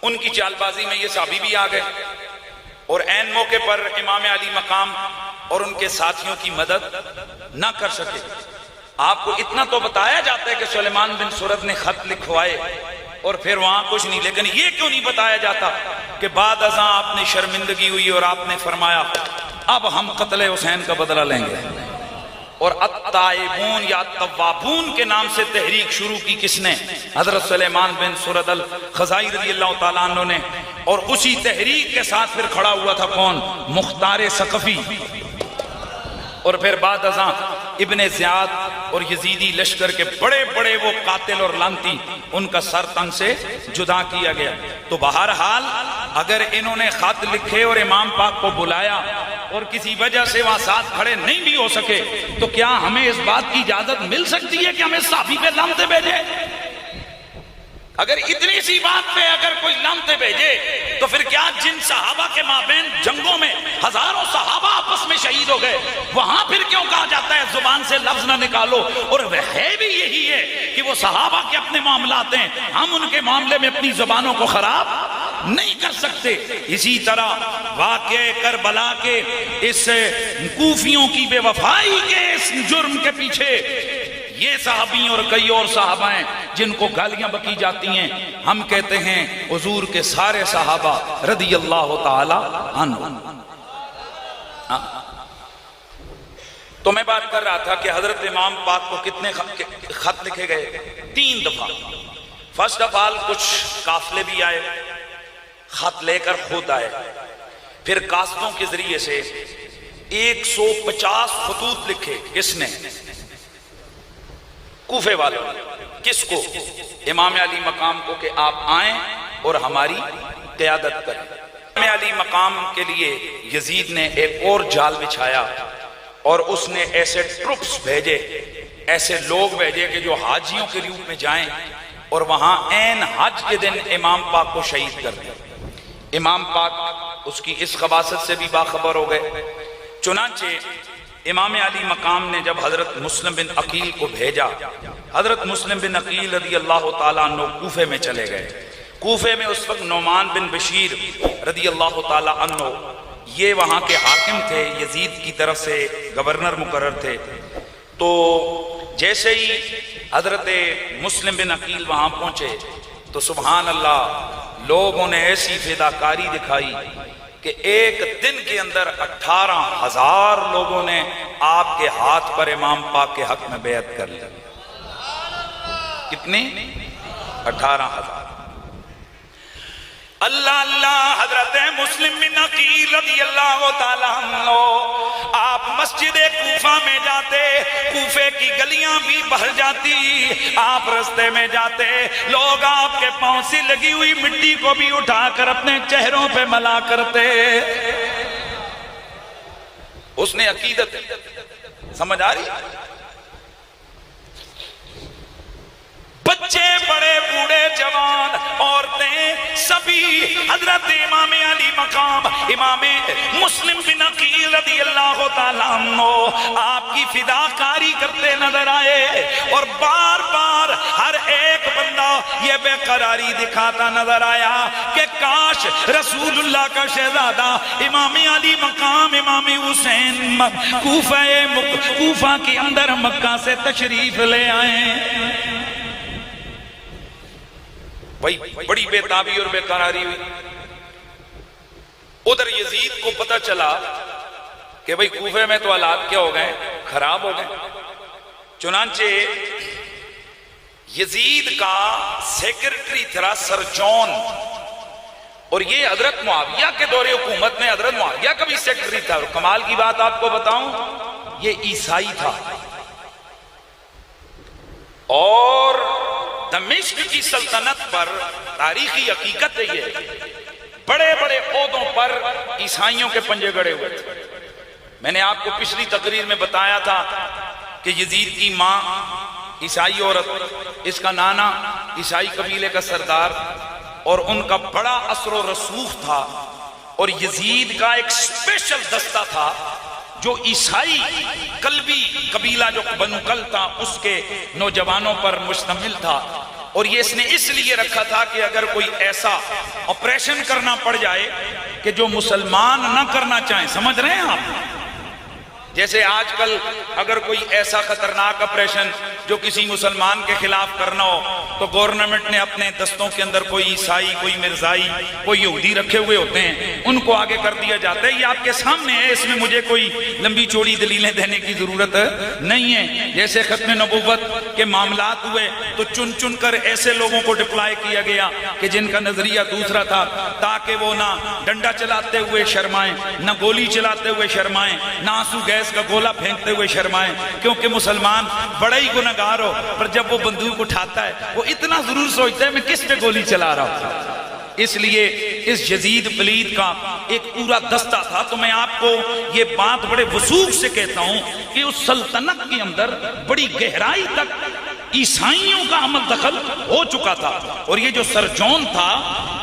ان کی چال بازی میں یہ صحابی بھی آ گئے، اور عین موقع پر امام علی مقام اور ان کے ساتھیوں کی مدد نہ کر سکے۔ آپ کو اتنا تو بتایا جاتا ہے کہ سلیمان بن سرد نے خط لکھوائے، اور پھر وہاں کچھ نہیں، لیکن یہ کیوں نہیں بتایا جاتا کہ بعد ازاں آپ نے شرمندگی ہوئی اور آپ نے فرمایا اب ہم قتل حسین کا بدلہ لیں گے، اور التائبون یا التوابون کے نام سے تحریک شروع کی کس نے؟ حضرت سلیمان بن سرد الخزائی رضی اللہ تعالیٰ عنہ نے۔ اور اسی تحریک کے ساتھ پھر کھڑا ہوا تھا کون؟ مختار ثقفی، اور پھر بعد ازاں ابن زیاد اور یزیدی لشکر کے بڑے بڑے وہ قاتل اور لعنتی، ان کا سر تن سے جدا کیا گیا۔ تو بہرحال اگر انہوں نے خط لکھے اور امام پاک کو بلایا اور کسی وجہ سے وہاں ساتھ کھڑے نہیں بھی ہو سکے، تو کیا ہمیں اس بات کی اجازت مل سکتی ہے کہ ہمیں صحابی پہ لعنتیں بھیجے؟ اگر اتنی سی بات پہ اگر کوئی لعنتیں بھیجے تو پھر کیا جن صحابہ کے مابین جنگوں میں ہزاروں صحابہ آپس میں شہید ہو گئے، وہاں پھر کیوں کہا جاتا ہے زبان سے لفظ نہ نکالو؟ اور وہ ہے بھی یہی ہے کہ وہ صحابہ کے اپنے معاملات ہیں، ہم ان کے معاملے میں اپنی زبانوں کو خراب نہیں کر سکتے۔ اسی طرح واقع کربلا کے اس کوفیوں کی بے وفائی کے اس جرم کے پیچھے یہ صحابی اور کئی اور صحابہ ہیں جن کو گالیاں بکی جاتی ہیں۔ ہم کہتے ہیں حضور کے سارے صحابہ رضی اللہ تعالی عنہ۔ تو میں بات کر رہا تھا کہ حضرت امام پاک کو کتنے خط لکھے گئے؟ 3 دفعہ۔ فرسٹ آف آل کچھ قافلے بھی آئے، خط لے کر خود آئے، پھر قاصدوں کے ذریعے سے 150 خطوط لکھے۔ کس نے؟ کوفے والوں۔ کس کو؟ امام علی مقام کو، کہ آپ آئیں اور ہماری قیادت کریں۔ امام علی مقام کے لیے یزید نے ایک اور جال بچھایا، اور اس نے ایسے ٹروپس بھیجے، ایسے لوگ بھیجے کہ جو حاجیوں کے روپ میں جائیں اور وہاں عین حج کے دن امام پاک کو شہید کر دیا۔ امام پاک اس کی اس خباثت سے بھی باخبر ہو گئے۔ چنانچہ امام علی مقام نے جب حضرت مسلم بن عقیل کو بھیجا، حضرت مسلم بن عقیل رضی اللہ تعالیٰ عنہ کوفے میں چلے گئے۔ کوفے میں اس وقت نعمان بن بشیر رضی اللہ تعالیٰ عنہ یہ وہاں کے حاکم تھے، یزید کی طرف سے گورنر مقرر تھے۔ تو جیسے ہی حضرت مسلم بن عقیل وہاں پہنچے تو سبحان اللہ لوگوں نے ایسی فداکاری دکھائی کہ ایک دن کے اندر 18,000 لوگوں نے آپ کے ہاتھ پر امام پاک کے حق میں بیعت کر لی۔ کتنی؟ 18,000۔ اللہ اللہ، حضرت مسلم بن عقیل رضی اللہ تعالیٰ عنہ آپ مسجد کوفہ میں جاتے، کوفے کی گلیاں بھی بھر جاتی، آپ رستے میں جاتے، لوگ آپ کے پاؤں سے لگی ہوئی مٹی کو بھی اٹھا کر اپنے چہروں پہ ملا کرتے۔ اس نے عقیدت سمجھ آ رہی؟ بچے بڑے بوڑھے جوان عورتیں سبھی حضرت امام علی مقام امام مسلم بن عقیل رضی اللہ تعالیٰ عنہ آپ کی فداکاری کرتے نظر آئے، اور بار بار ہر ایک بندہ یہ بے قراری دکھاتا نظر آیا کہ کاش رسول اللہ کا شہزادہ امام علی مقام امام حسین کوفہ کے اندر مکہ سے تشریف لے آئیں۔ بڑی بے تابی اور بے قراری ہوئی۔ ادھر یزید کو پتہ چلا کہ بھئی کوفے میں تو حالات کیا ہو گئے، خراب ہو گئے۔ چنانچہ یزید کا سیکرٹری تھا سرجون، اور یہ حضرت معاویہ کے دور حکومت میں حضرت معاویہ کا بھی سیکرٹری تھا، اور کمال کی بات آپ کو بتاؤں یہ عیسائی تھا، اور دمشق کی سلطنت پر تاریخی حقیقت ہے یہ بڑے بڑے عہدوں پر عیسائیوں کے پنجے گڑے ہوئے تھے۔ میں نے آپ کو پچھلی تقریر میں بتایا تھا کہ یزید کی ماں عیسائی عورت، اس کا نانا عیسائی قبیلے کا سردار، اور ان کا بڑا اثر و رسوخ تھا، اور یزید کا ایک اسپیشل دستہ تھا جو عیسائی قلبی قبیلہ جو بنو قل تھا اس کے نوجوانوں پر مشتمل تھا، اور یہ اس نے اس لیے رکھا تھا کہ اگر کوئی ایسا آپریشن کرنا پڑ جائے کہ جو مسلمان نہ کرنا چاہیں، سمجھ رہے ہیں آپ؟ جیسے آج کل اگر کوئی ایسا خطرناک آپریشن جو کسی مسلمان کے خلاف کرنا ہو تو گورنمنٹ نے اپنے دستوں کے اندر کوئی عیسائی، کوئی مرزائی، کوئی یہودی رکھے ہوئے ہوتے ہیں، ان کو آگے کر دیا جاتا ہے۔ یہ آپ کے سامنے ہے، اس میں مجھے کوئی لمبی چوڑی دلیلیں دینے کی ضرورت نہیں ہے۔ جیسے ختم نبوت کے معاملات ہوئے تو چن چن کر ایسے لوگوں کو ڈپلائے کیا گیا کہ جن کا نظریہ دوسرا تھا، تاکہ وہ نہ ڈنڈا چلاتے ہوئے شرمائیں، نہ گولی چلاتے ہوئے شرمائیں، نہ آنسو گیس کا گولا پھینکتے ہوئے شرمائیں، کیونکہ مسلمان بڑا ہی گناہگار ہو پر جب وہ بندوق اٹھاتا ہے وہ اتنا ضرور سوچتا ہے میں کس پہ گولی چلا رہا ہوں۔ اس لیے اس یزید پلید کا ایک پورا دستہ تھا۔ تو میں آپ کو یہ بات بڑے وثوق سے کہتا ہوں کہ اس سلطنت کے اندر بڑی گہرائی تک عیسائیوں کا عمل دخل ہو چکا تھا، اور یہ جو سرجون تھا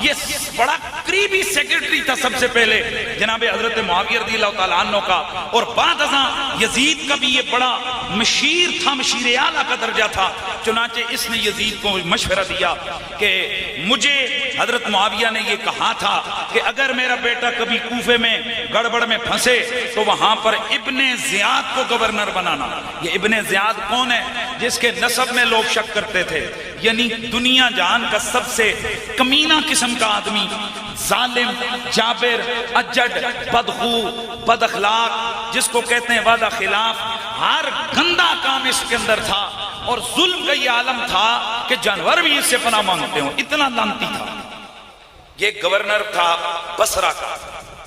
یہ بڑا قریبی سیکرٹری تھا سب سے پہلے جناب حضرت معاویہ رضی اللہ تعالیٰ عنہ کا، اور بعد ازاں یزید کا بھی یہ بڑا مشیر تھا، مشیر اعلیٰ کا درجہ تھا۔ چنانچہ اس نے یزید کو مشورہ دیا کہ مجھے حضرت معاویہ نے یہ کہا تھا کہ اگر میرا بیٹا کبھی کوفے میں گڑبڑ میں پھنسے تو وہاں پر ابن زیاد کو گورنر بنانا۔ یہ ابن زیاد کون ہے؟ جس کے نسب میں لوگ شک کرتے تھے، یعنی دنیا جہان کا سب سے کمینہ قسم کا آدمی، ظالم، جابر، اجڑ، بدخو، بد اخلاق، جس کو کہتے ہیں وعدہ خلاف، ہر گندا کام اس کے اندر تھا، اور ظلم کا یہ عالم تھا کہ جانور بھی اس سے پناہ مانگتے ہوں، اتنا لعنتی تھا۔ یہ گورنر تھا بصرہ کا۔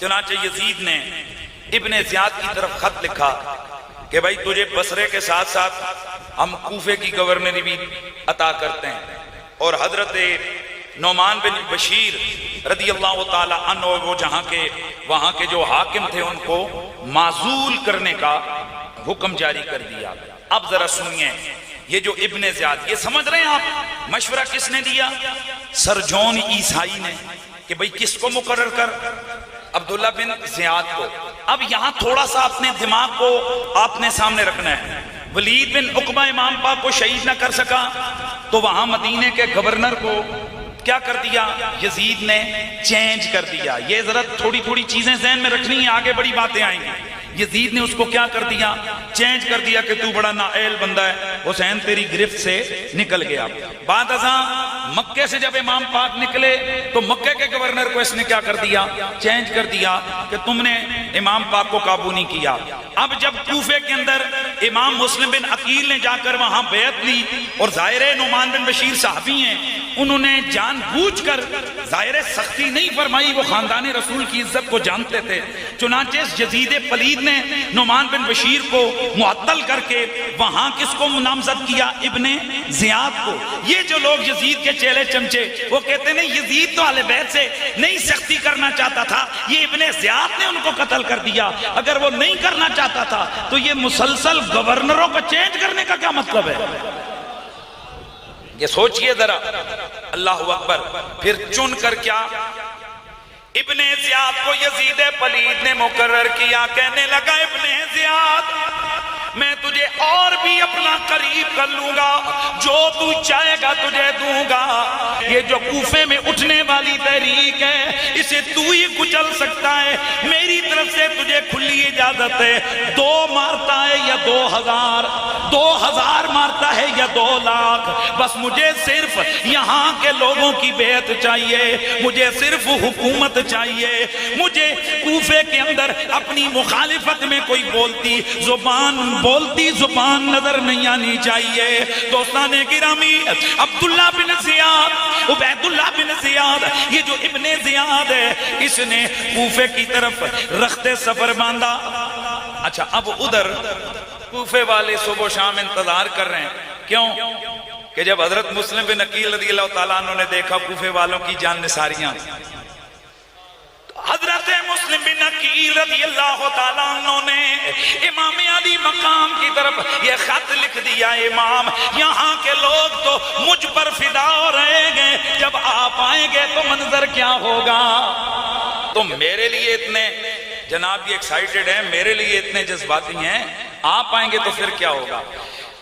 چنانچہ یزید نے ابن زیاد کی طرف خط لکھا کہ بھائی تجھے بصرے کے ساتھ ساتھ ہم کوفے کی گورنری بھی عطا کرتے ہیں، اور حضرت نعمان بن بشیر رضی اللہ تعالی عنہ وہ وہاں کے جو حاکم تھے ان کو معزول کرنے کا حکم جاری کر دیا۔ اب ذرا سنیے یہ جو ابن زیاد، یہ سمجھ رہے ہیں آپ مشورہ کس نے دیا؟ سر جون عیسائی نے، کہ بھئی کس کو مقرر کر؟ عبداللہ بن زیاد کو۔ اب یہاں تھوڑا سا اپنے دماغ کو آپ نے سامنے رکھنا ہے۔ ولید بن عقبہ امام پاک کو شہید نہ کر سکا تو وہاں مدینے کے گورنر کو کیا کر دیا؟ یزید نے چینج کر دیا۔ یہ ذرا تھوڑی تھوڑی چیزیں ذہن میں رکھنی ہیں، آگے بڑی باتیں آئیں گی۔ یزید نے اس کو کیا کر دیا؟ چینج کر دیا کہ تو بڑا نااہل بندہ ہے، حسین تیری گرفت سے نکل گیا۔ بعد ازاں مکے سے جب امام پاک نکلے تو مکے کے گورنر کو اس نے کیا کر دیا؟ چینج کر دیا کہ تم نے امام پاک کو قابو نہیں کیا۔ اب جب کوفے کے اندر امام مسلم بن عقیل نے جا کر وہاں بیعت لی، اور ظاہر نعمان بن بشیر صحابی ہیں، انہوں نے جان بوجھ کر ظاہر سختی نہیں فرمائی، وہ خاندان رسول کی عزت کو جانتے تھے۔ چنانچہ یزید پلید نے نعمان بن بشیر کو معطل کر کے وہاں کس کو نامزد کیا؟ ابن زیاد کو۔ یہ جو لوگ یزید کے چیلے چمچے، وہ کہتے ہیں یزید تو اہل بیت سے نہیں سختی کرنا چاہتا تھا، یہ ابن زیاد نے ان کو قتل کر دیا۔ اگر وہ نہیں کرنا چاہتا تھا تو یہ مسلسل گورنروں کو چینج کرنے کا کیا مطلب ہے؟ یہ سوچئے ذرا۔ اللہ اکبر۔ پھر چن کر کیا؟ ابن زیاد کو یزید پلید نے مقرر کیا۔ کہنے لگا ابن زیاد، میں تجھے اور بھی اپنا قریب کر لوں گا، جو تو چاہے گا تجھے دوں گا۔ یہ جو کوفے میں اٹھنے والی تحریک ہے، اسے تو ہی کچل سکتا ہے، میری طرف سے تجھے کھلی اجازت ہے۔ 2 مارتا ہے یا 2000، 2000 مارتا ہے یا 2 لاکھ، بس مجھے صرف یہاں کے لوگوں کی بیعت چاہیے، مجھے صرف حکومت چاہیے، مجھے کوفے کے اندر اپنی مخالفت میں کوئی بولتی زبان نظر نہیں آنی چاہیے۔ دوستان گرامی، عبداللہ بن زیاد، عبیداللہ بن زیاد، یہ جو ابن زیاد ہے، اس نے کوفے کی طرف رخت سفر باندھا۔ اچھا، اب ادھر کوفے والے صبح و شام انتظار کر رہے ہیں۔ کیوں؟ کہ جب حضرت مسلم بن عقیل رضی اللہ تعالیٰ عنہ نے دیکھا کوفے والوں کی جان نثاریاں، حضرت مسلم بن عقیل رضی اللہ تعالیٰ عنہ نے امام علی مقام کی طرف یہ خط لکھ دیا، امام یہاں کے لوگ تو مجھ پر فدا ہو رہے گے، جب آپ آئیں گے تو منظر کیا ہوگا؟ تم میرے لیے اتنے جناب یہ ایکسائٹڈ ہیں، میرے لیے اتنے جذباتی ہیں، آپ آئیں گے تو پھر کیا ہوگا؟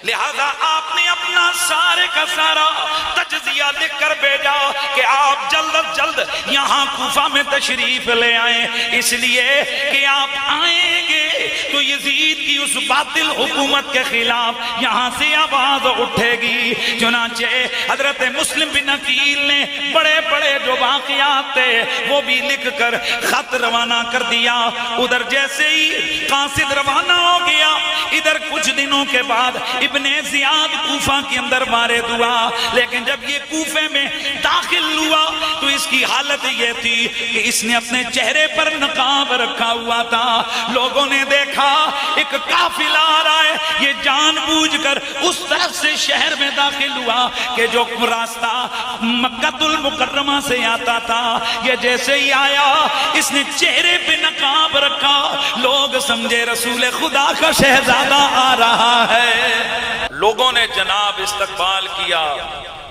لہذا آپ نے اپنا سارے کا سارا تجزیہ لکھ کر بھیجا کہ آپ جلد از جلد یہاں کوفہ میں تشریف لے آئیں، اس لیے کہ آپ آئیں گے تو یزید کی اس باطل حکومت کے خلاف یہاں سے آواز اٹھے گی۔ چنانچہ حضرت مسلم بن عقیل نے بڑے بڑے جو واقعات تھے وہ بھی لکھ کر خط روانہ کر دیا۔ ادھر جیسے ہی قاصد روانہ ہو گیا، ادھر کچھ دنوں کے بعد ابن زیاد کوفہ کے اندر وارد ہوا، لیکن جب یہ کوفے میں داخل ہوا تو اس کی حالت یہ تھی کہ اس نے اپنے چہرے پر نقاب رکھا ہوا تھا۔ لوگوں نے دیکھا ایک قافلہ آ رہا ہے، یہ جان بوجھ کر اس طرف سے شہر میں داخل ہوا کہ جو راستہ مکہ المکرمہ سے آتا تھا، یہ جیسے ہی آیا اس نے چہرے پہ نقاب رکھا، لوگ سمجھے رسول خدا کا شہزادہ آ رہا ہے۔ لوگوں نے جناب استقبال کیا،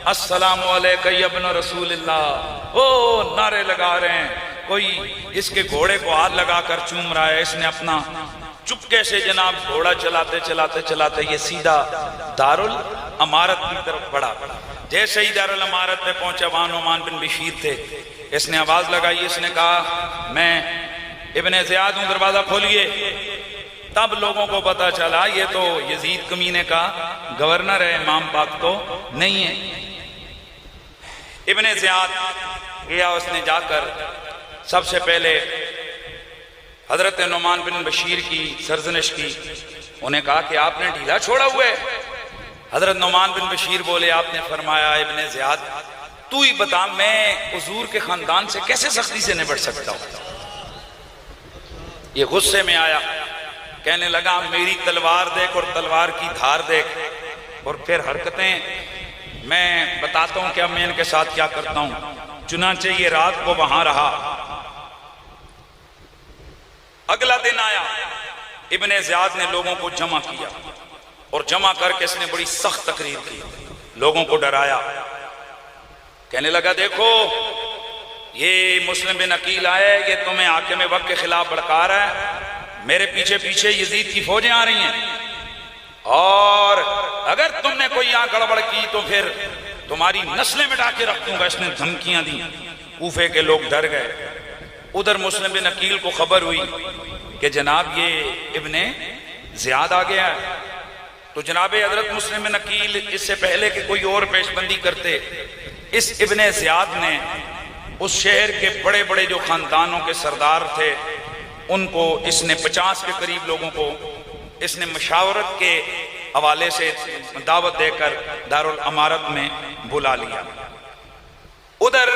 السلام علیکہ یا ابن رسول اللہ، او نعرے لگا رہے ہیں، کوئی اس کے گھوڑے کو ہاتھ لگا کر چوم رہا ہے۔ اس نے اپنا چپکے سے جناب گھوڑا چلاتے چلاتے چلاتے یہ سیدھا دارالامارت کی طرف بڑھا۔ جیسے ہی دارالامارت میں پہنچا وہاں نعمان بن بشیر تھے، اس نے آواز لگائی، اس نے کہا میں ابن زیاد ہوں، دروازہ کھولیے۔ تب لوگوں کو پتا چلا یہ تو یزید کمینے کا گورنر ہے، امام پاک تو نہیں ہے۔ ابن زیاد گیا، اس نے جا کر سب سے پہلے حضرت نعمان بن بشیر کی سرزنش کی، انہیں کہا کہ آپ نے ڈھیلا چھوڑا ہوا ہے۔ حضرت نعمان بن بشیر بولے، آپ نے فرمایا ابن زیاد تو ہی بتا میں حضور کے خاندان سے کیسے سختی سے نبٹ سکتا ہوں؟ یہ غصے میں آیا، کہنے لگا میری تلوار دیکھ اور تلوار کی دھار دیکھ اور پھر حرکتیں، میں بتاتا ہوں کہ میں ان کے ساتھ کیا کرتا ہوں۔ چنانچہ یہ رات کو وہاں رہا۔ اگلا دن آیا، ابن زیاد نے لوگوں کو جمع کیا، اور جمع کر کے اس نے بڑی سخت تقریر کی، لوگوں کو ڈرایا، کہنے لگا دیکھو یہ مسلم بن عقیل آئے، یہ تمہیں حاکم وقت کے خلاف بھڑکا رہا ہے، میرے پیچھے پیچھے یزید کی فوجیں آ رہی ہیں، اور اگر تم نے کوئی یہاں گڑبڑ کی تو پھر تمہاری نسلیں مٹا کے رکھ دوں گا۔ اس نے دھمکیاں دی، کوفے کے لوگ ڈر گئے۔ ادھر مسلم بن عقیل کو خبر ہوئی کہ جناب یہ ابن زیاد آ گیا ہے، تو جناب حضرت مسلم بن عقیل اس سے پہلے کہ کوئی اور پیش بندی کرتے، اس ابن زیاد نے اس شہر کے بڑے بڑے جو خاندانوں کے سردار تھے ان کو، اس نے 50 کے قریب لوگوں کو اس نے مشاورت کے حوالے سے دعوت دے کر دارالامارت میں بلا لیا۔ ادھر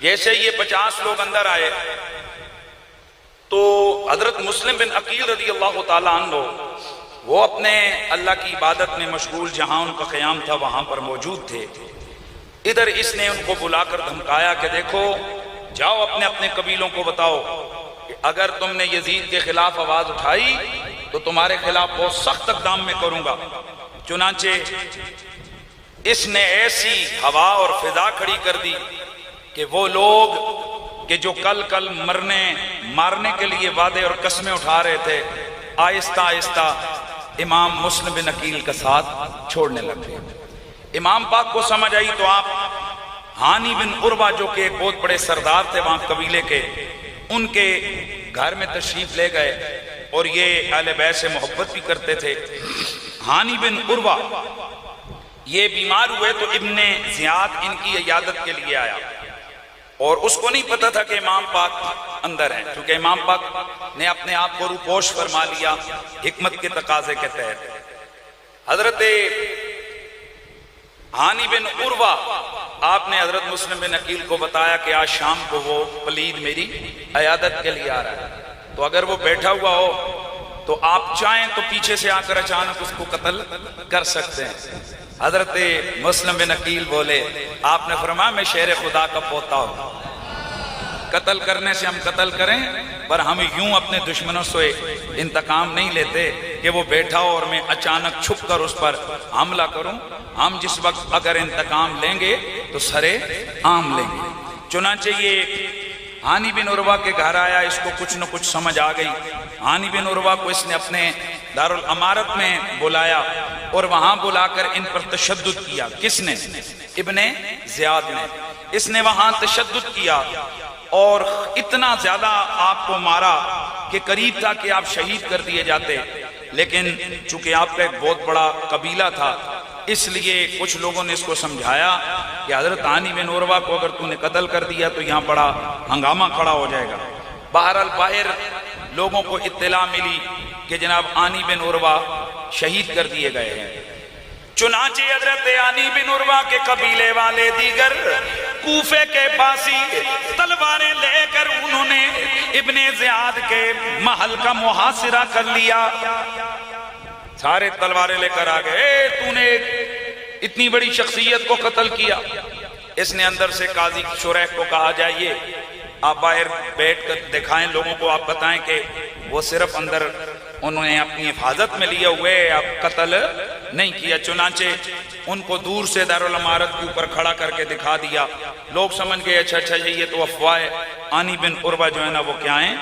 جیسے یہ 50 لوگ اندر آئے تو حضرت مسلم بن عقیل رضی اللہ تعالیٰ عنہ وہ اپنے اللہ کی عبادت میں مشغول، جہاں ان کا قیام تھا وہاں پر موجود تھے۔ ادھر اس نے ان کو بلا کر دھمکایا کہ دیکھو جاؤ اپنے اپنے قبیلوں کو بتاؤ کہ اگر تم نے یزید کے خلاف آواز اٹھائی تو تمہارے خلاف بہت سخت اقدام میں کروں گا۔ چنانچہ اس نے ایسی ہوا اور فضا کھڑی کر دی کہ وہ لوگ کہ جو کل مارنے کے لیے وعدے اور قسمیں اٹھا رہے تھے، آہستہ آہستہ امام مسلم بن عقیل کا ساتھ چھوڑنے لگے۔ امام پاک کو سمجھ آئی تو آپ ہانی بن عروہ جو کہ ایک بہت بڑے سردار تھے وہاں قبیلے کے، ان کے گھر میں تشریف لے گئے، اور یہ اہل بیت سے محبت بھی کرتے تھے۔ ہانی بن عروہ یہ بیمار ہوئے تو ابن زیاد ان کی عیادت کے لیے آیا، اور اس کو نہیں پتا تھا کہ امام پاک اندر ہیں، کیونکہ امام پاک نے اپنے آپ کو روپوش فرما لیا حکمت کے تقاضے کے تحت۔ حضرت ہانی بن عروہ آپ نے حضرت مسلم بن عقیل کو بتایا کہ آج شام کو وہ پلید میری عیادت کے لیے آ رہا ہے، تو اگر وہ بیٹھا ہوا ہو تو آپ چاہیں تو پیچھے سے آ کر اچانک اس کو قتل کر سکتے ہیں۔ حضرت مسلم بن عقیل بولے، آپ نے فرمایا میں شیر خدا کا پوتا ہوں، قتل کرنے سے ہم قتل کریں پر ہم یوں اپنے دشمنوں سے انتقام نہیں لیتے کہ وہ بیٹھا ہو اور میں اچانک چھپ کر اس پر حملہ کروں۔ ہم جس وقت اگر انتقام لیں گے تو سرے عام لیں گے۔ چنانچہ یہ ہانی بن عروہ کے گھر آیا، اس کو کچھ نہ کچھ سمجھ آ گئی۔ ہانی بن عروہ کو اس نے اپنے دارالامارت میں بلایا اور وہاں بلا کر ان پر تشدد کیا۔ کس نے؟ ابن زیاد نے۔ اس نے وہاں تشدد کیا اور اتنا زیادہ آپ کو مارا کہ قریب تھا کہ آپ شہید کر دیے جاتے، لیکن چونکہ آپ کا ایک بہت بڑا قبیلہ تھا اس لیے کچھ لوگوں نے اس کو سمجھایا کہ حضرت ہانی بن عروہ کو اگر تو نے قتل کر دیا تو یہاں بڑا ہنگامہ کھڑا ہو جائے گا۔ بہرحال باہر لوگوں کو اطلاع ملی کہ جناب ہانی بن عروہ شہید کر دیے گئے ہیں۔ چنانچہ حضرت ہانی بن عروہ کے قبیلے والے دیگر کوفے کے پاسی تلواریں لے کر انہوں نے ابن زیاد کے محل کا محاصرہ کر لیا۔ سارے تلواریں لے کر آ گئے، تو نے اتنی بڑی شخصیت کو قتل کیا۔ اس نے اندر سے قاضی شریح کو کہا جائیے آپ باہر بیٹھ کر دکھائیں لوگوں کو، آپ بتائیں کہ وہ صرف اندر انہوں نے اپنی حفاظت میں لیا ہوئے، اب قتل نہیں کیا۔ چنانچہ ان کو دور سے دارالامارت کے اوپر کھڑا کر کے دکھا دیا۔ لوگ سمجھ گئے اچھا یہ تو افواہ ہے، ہانی بن عروہ جو ہے نا وہ کیا ہیں،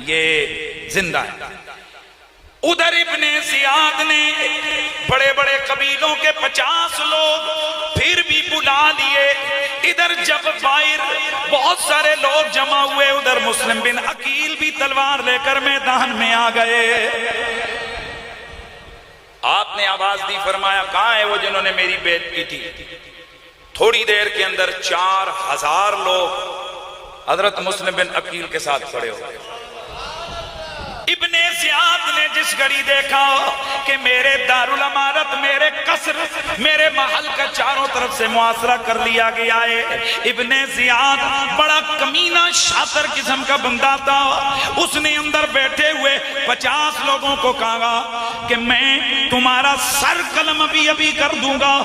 یہ زندہ ہے۔ ادھر ابن زیاد نے بڑے بڑے قبیلوں کے 50 لوگ پھر بھی بلا لیے۔ ادھر جب باہر بہت سارے لوگ جمع ہوئے، ادھر مسلم بن عقیل بھی تلوار لے کر میدان میں آ گئے۔ آپ نے آواز دی، فرمایا کہاں ہے وہ جنہوں نے میری بیعت کی تھی؟ تھوڑی دیر کے اندر 4000 لوگ حضرت مسلم بن عقیل کے ساتھ کھڑے ہو گئے۔ ابن زیاد نے جس گھڑی دیکھا کہ میرے دارالامارت، میرے قصر، میرے محل کا چاروں طرف سے محاصرہ کر لیا گیا ہے، ابن زیاد بڑا کمینہ شاطر قسم کا بندہ تھا۔ اس نے اندر بیٹھے ہوئے 50 لوگوں کو کہا کہ میں تمہارا سر قلم ابھی کر دوں گا،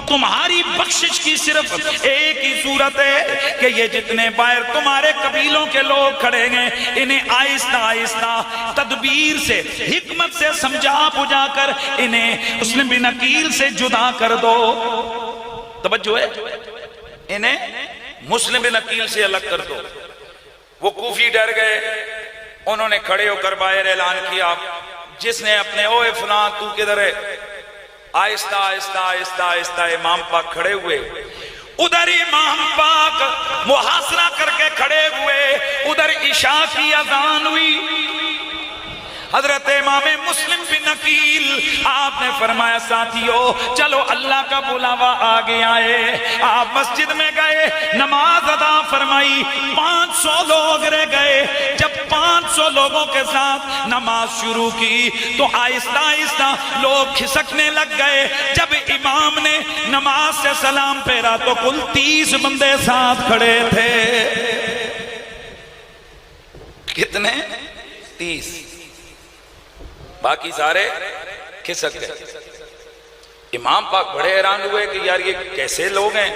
تمہاری بخشش کی صرف ایک ہی صورت ہے کہ یہ جتنے باہر تمہارے قبیلوں کے لوگ کھڑے ہیں انہیں آہستہ آہستہ تدبیر سے حکمت سے سمجھا بجھا کر انہیں مسلم بن عقیل سے جدا کر دو. توجہ ہے, انہیں مسلم بن عقیل سے الگ کر دو. وہ کوفی ڈر گئے, انہوں نے کھڑے ہو کر باہر اعلان کیا, جس نے اپنے اوے فلان تو کدھر ہے. آہستہ آہستہ آہستہ آہستہ امام پاک کھڑے ہوئے, ادھر امام پاک محاصرہ کر کے کھڑے ہوئے, ادھر عشاء کی اذان ہوئی. حضرت امام مسلم بن عقیل آپ نے فرمایا ساتھیو چلو اللہ کا بلاوا آ گیا ہے. آپ مسجد میں گئے, نماز ادا فرمائی, 500 لوگ رہ گئے. جب 500 لوگوں کے ساتھ نماز شروع کی تو آہستہ آہستہ لوگ کھسکنے لگ گئے. جب امام نے نماز سے سلام پھیرا تو کل 30 بندے ساتھ کھڑے تھے. کتنے؟ 30. باقی سارے کھسک گئے. امام پاک بڑے حیران ہوئے کہ یار یہ کیسے لوگ ہیں.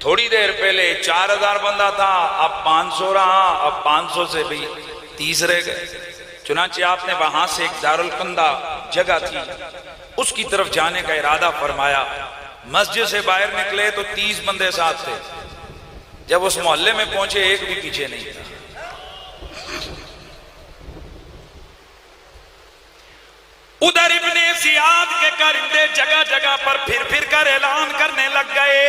تھوڑی دیر پہلے 4000 بندہ تھا, اب 500 رہا, اب 500 سے بھی 30 رہ گئے. چنانچہ آپ نے وہاں سے ایک دارالقندہ جگہ تھی, اس کی طرف جانے کا ارادہ فرمایا. مسجد سے باہر نکلے تو 30 بندے ساتھ تھے. جب اس محلے میں پہنچے ایک بھی پیچھے نہیں تھا. ادھر ابن زیاد کے کرندے جگہ جگہ پر پھر کر اعلان کرنے لگ گئے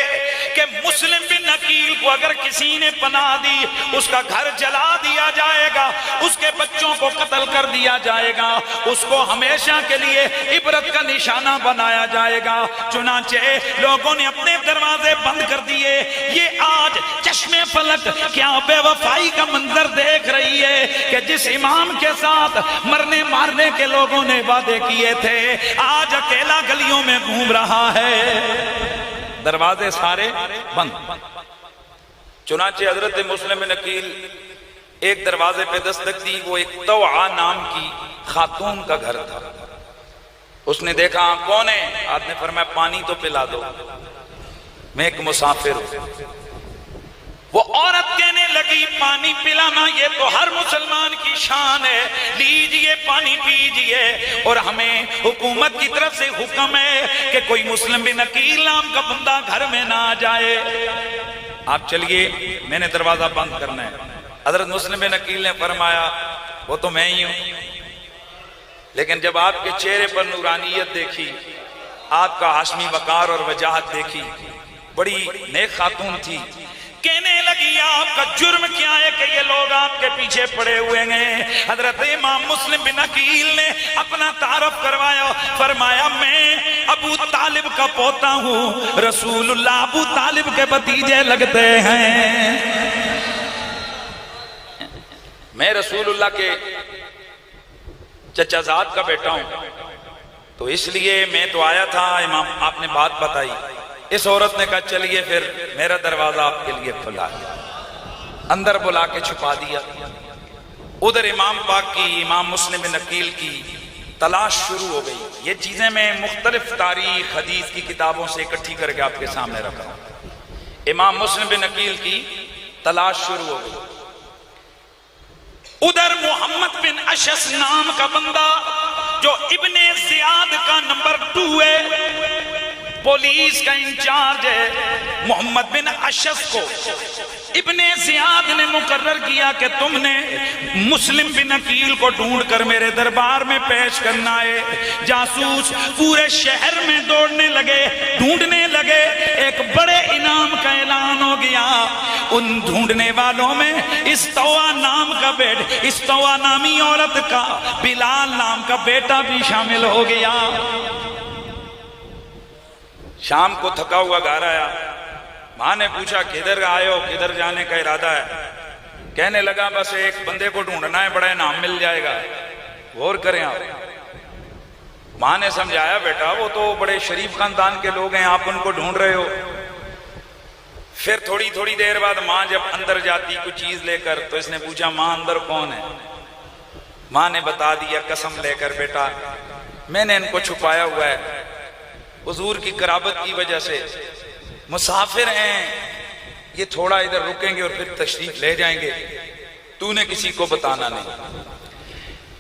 کہ مسلم بن عقیل کو اگر کسی نے پناہ دی اس کا گھر جلا دیا جائے گا, اس کے بچوں کو قتل کر دیا جائے گا, اس کو ہمیشہ کے لیے عبرت کا نشانہ بنایا جائے گا. چنانچہ لوگوں نے اپنے دروازے بند کر دیے. یہ آج چشمے فلک کیا بے وفائی کا منظر دیکھ رہی ہے کہ جس امام کے ساتھ مرنے مارنے کے لوگوں نے وعدے کیے تھے آج اکیلا گلیوں میں گھوم رہا ہے. دروازے سارے بند. چنانچہ حضرت مسلم بن عقیل ایک دروازے پہ دستک دی. وہ ایک توعا نام کی خاتون کا گھر تھا. اس نے دیکھا کون ہے, آپ نے فرمایا پانی تو پلا دو, میں ایک مسافر ہوں. وہ عورت کہنے لگی پانی پلانا یہ تو ہر مسلمان کی شان ہے, لیجئے پانی پیجئے, اور ہمیں حکومت کی طرف سے حکم ہے کہ کوئی مسلم بن عقیل نام کا بندہ گھر میں نہ آ جائے. آپ چلیے, میں نے دروازہ بند کرنا ہے. حضرت مسلم بن عقیل نے فرمایا وہ تو میں ہی ہوں, لیکن جب آپ کے چہرے پر نورانیت دیکھی, آپ کا ہاشمی وقار اور وجاہت دیکھی, بڑی نیک خاتون تھی. کہنے لگی آپ کا جرم کیا ہے کہ یہ لوگ آپ کے پیچھے پڑے ہوئے ہیں. حضرت امام مسلم بن عقیل نے اپنا تعارف کروایا, فرمایا میں ابو طالب کا پوتا ہوں, رسول اللہ ابو طالب کے بھتیجے لگتے ہیں. میں رسول اللہ کے چچا زاد کا بیٹا ہوں, تو اس لیے میں تو آیا تھا. امام آپ نے بات بتائی. اس عورت نے کہا چلیے پھر میرا دروازہ آپ کے لیے کھلا ہے. اندر بلا کے چھپا دیا. ادھر امام پاک کی, امام مسلم بن عقیل کی تلاش شروع ہو گئی. یہ چیزیں میں مختلف تاریخ حدیث کی کتابوں سے اکٹھی کر کے آپ کے سامنے رکھا ہوں. امام مسلم بن عقیل کی تلاش شروع ہو گئی. ادھر محمد بن اشس نام کا بندہ جو ابن زیاد کا نمبر 2 ہے, پولیس کا انچارج ہے, محمد بن اشس کو ابن زیاد نے مقرر کیا کہ تم نے مسلم بن عقیل کو ڈھونڈ کر میرے دربار میں پیش کرنا ہے. جاسوس پورے شہر میں دوڑنے لگے, ڈھونڈنے لگے. ایک بڑے انعام کا اعلان ہو گیا. ان ڈھونڈنے والوں میں استوا نام کا استوا نامی عورت کا بلال نام کا بیٹا بھی شامل ہو گیا. شام کو تھکا ہوا گھر آیا. ماں نے پوچھا کدھر آئے ہو, کدھر جانے کا ارادہ ہے؟ کہنے لگا بس ایک بندے کو ڈھونڈنا ہے, بڑا انعام مل جائے گا. غور کریں آپ. ماں نے سمجھایا بیٹا وہ تو بڑے شریف خاندان کے لوگ ہیں, آپ ان کو ڈھونڈ رہے ہو. پھر تھوڑی دیر بعد ماں جب اندر جاتی کچھ چیز لے کر, تو اس نے پوچھا ماں اندر کون ہے؟ ماں نے بتا دیا قسم لے کر بیٹا میں نے ان کو چھپایا ہوا ہے, حضور کی قرابت کی وجہ سے مسافر ہیں، یہ تھوڑا ادھر رکیں گے اور پھر تشریف لے جائیں گے، تو نے کسی کو بتانا نہیں۔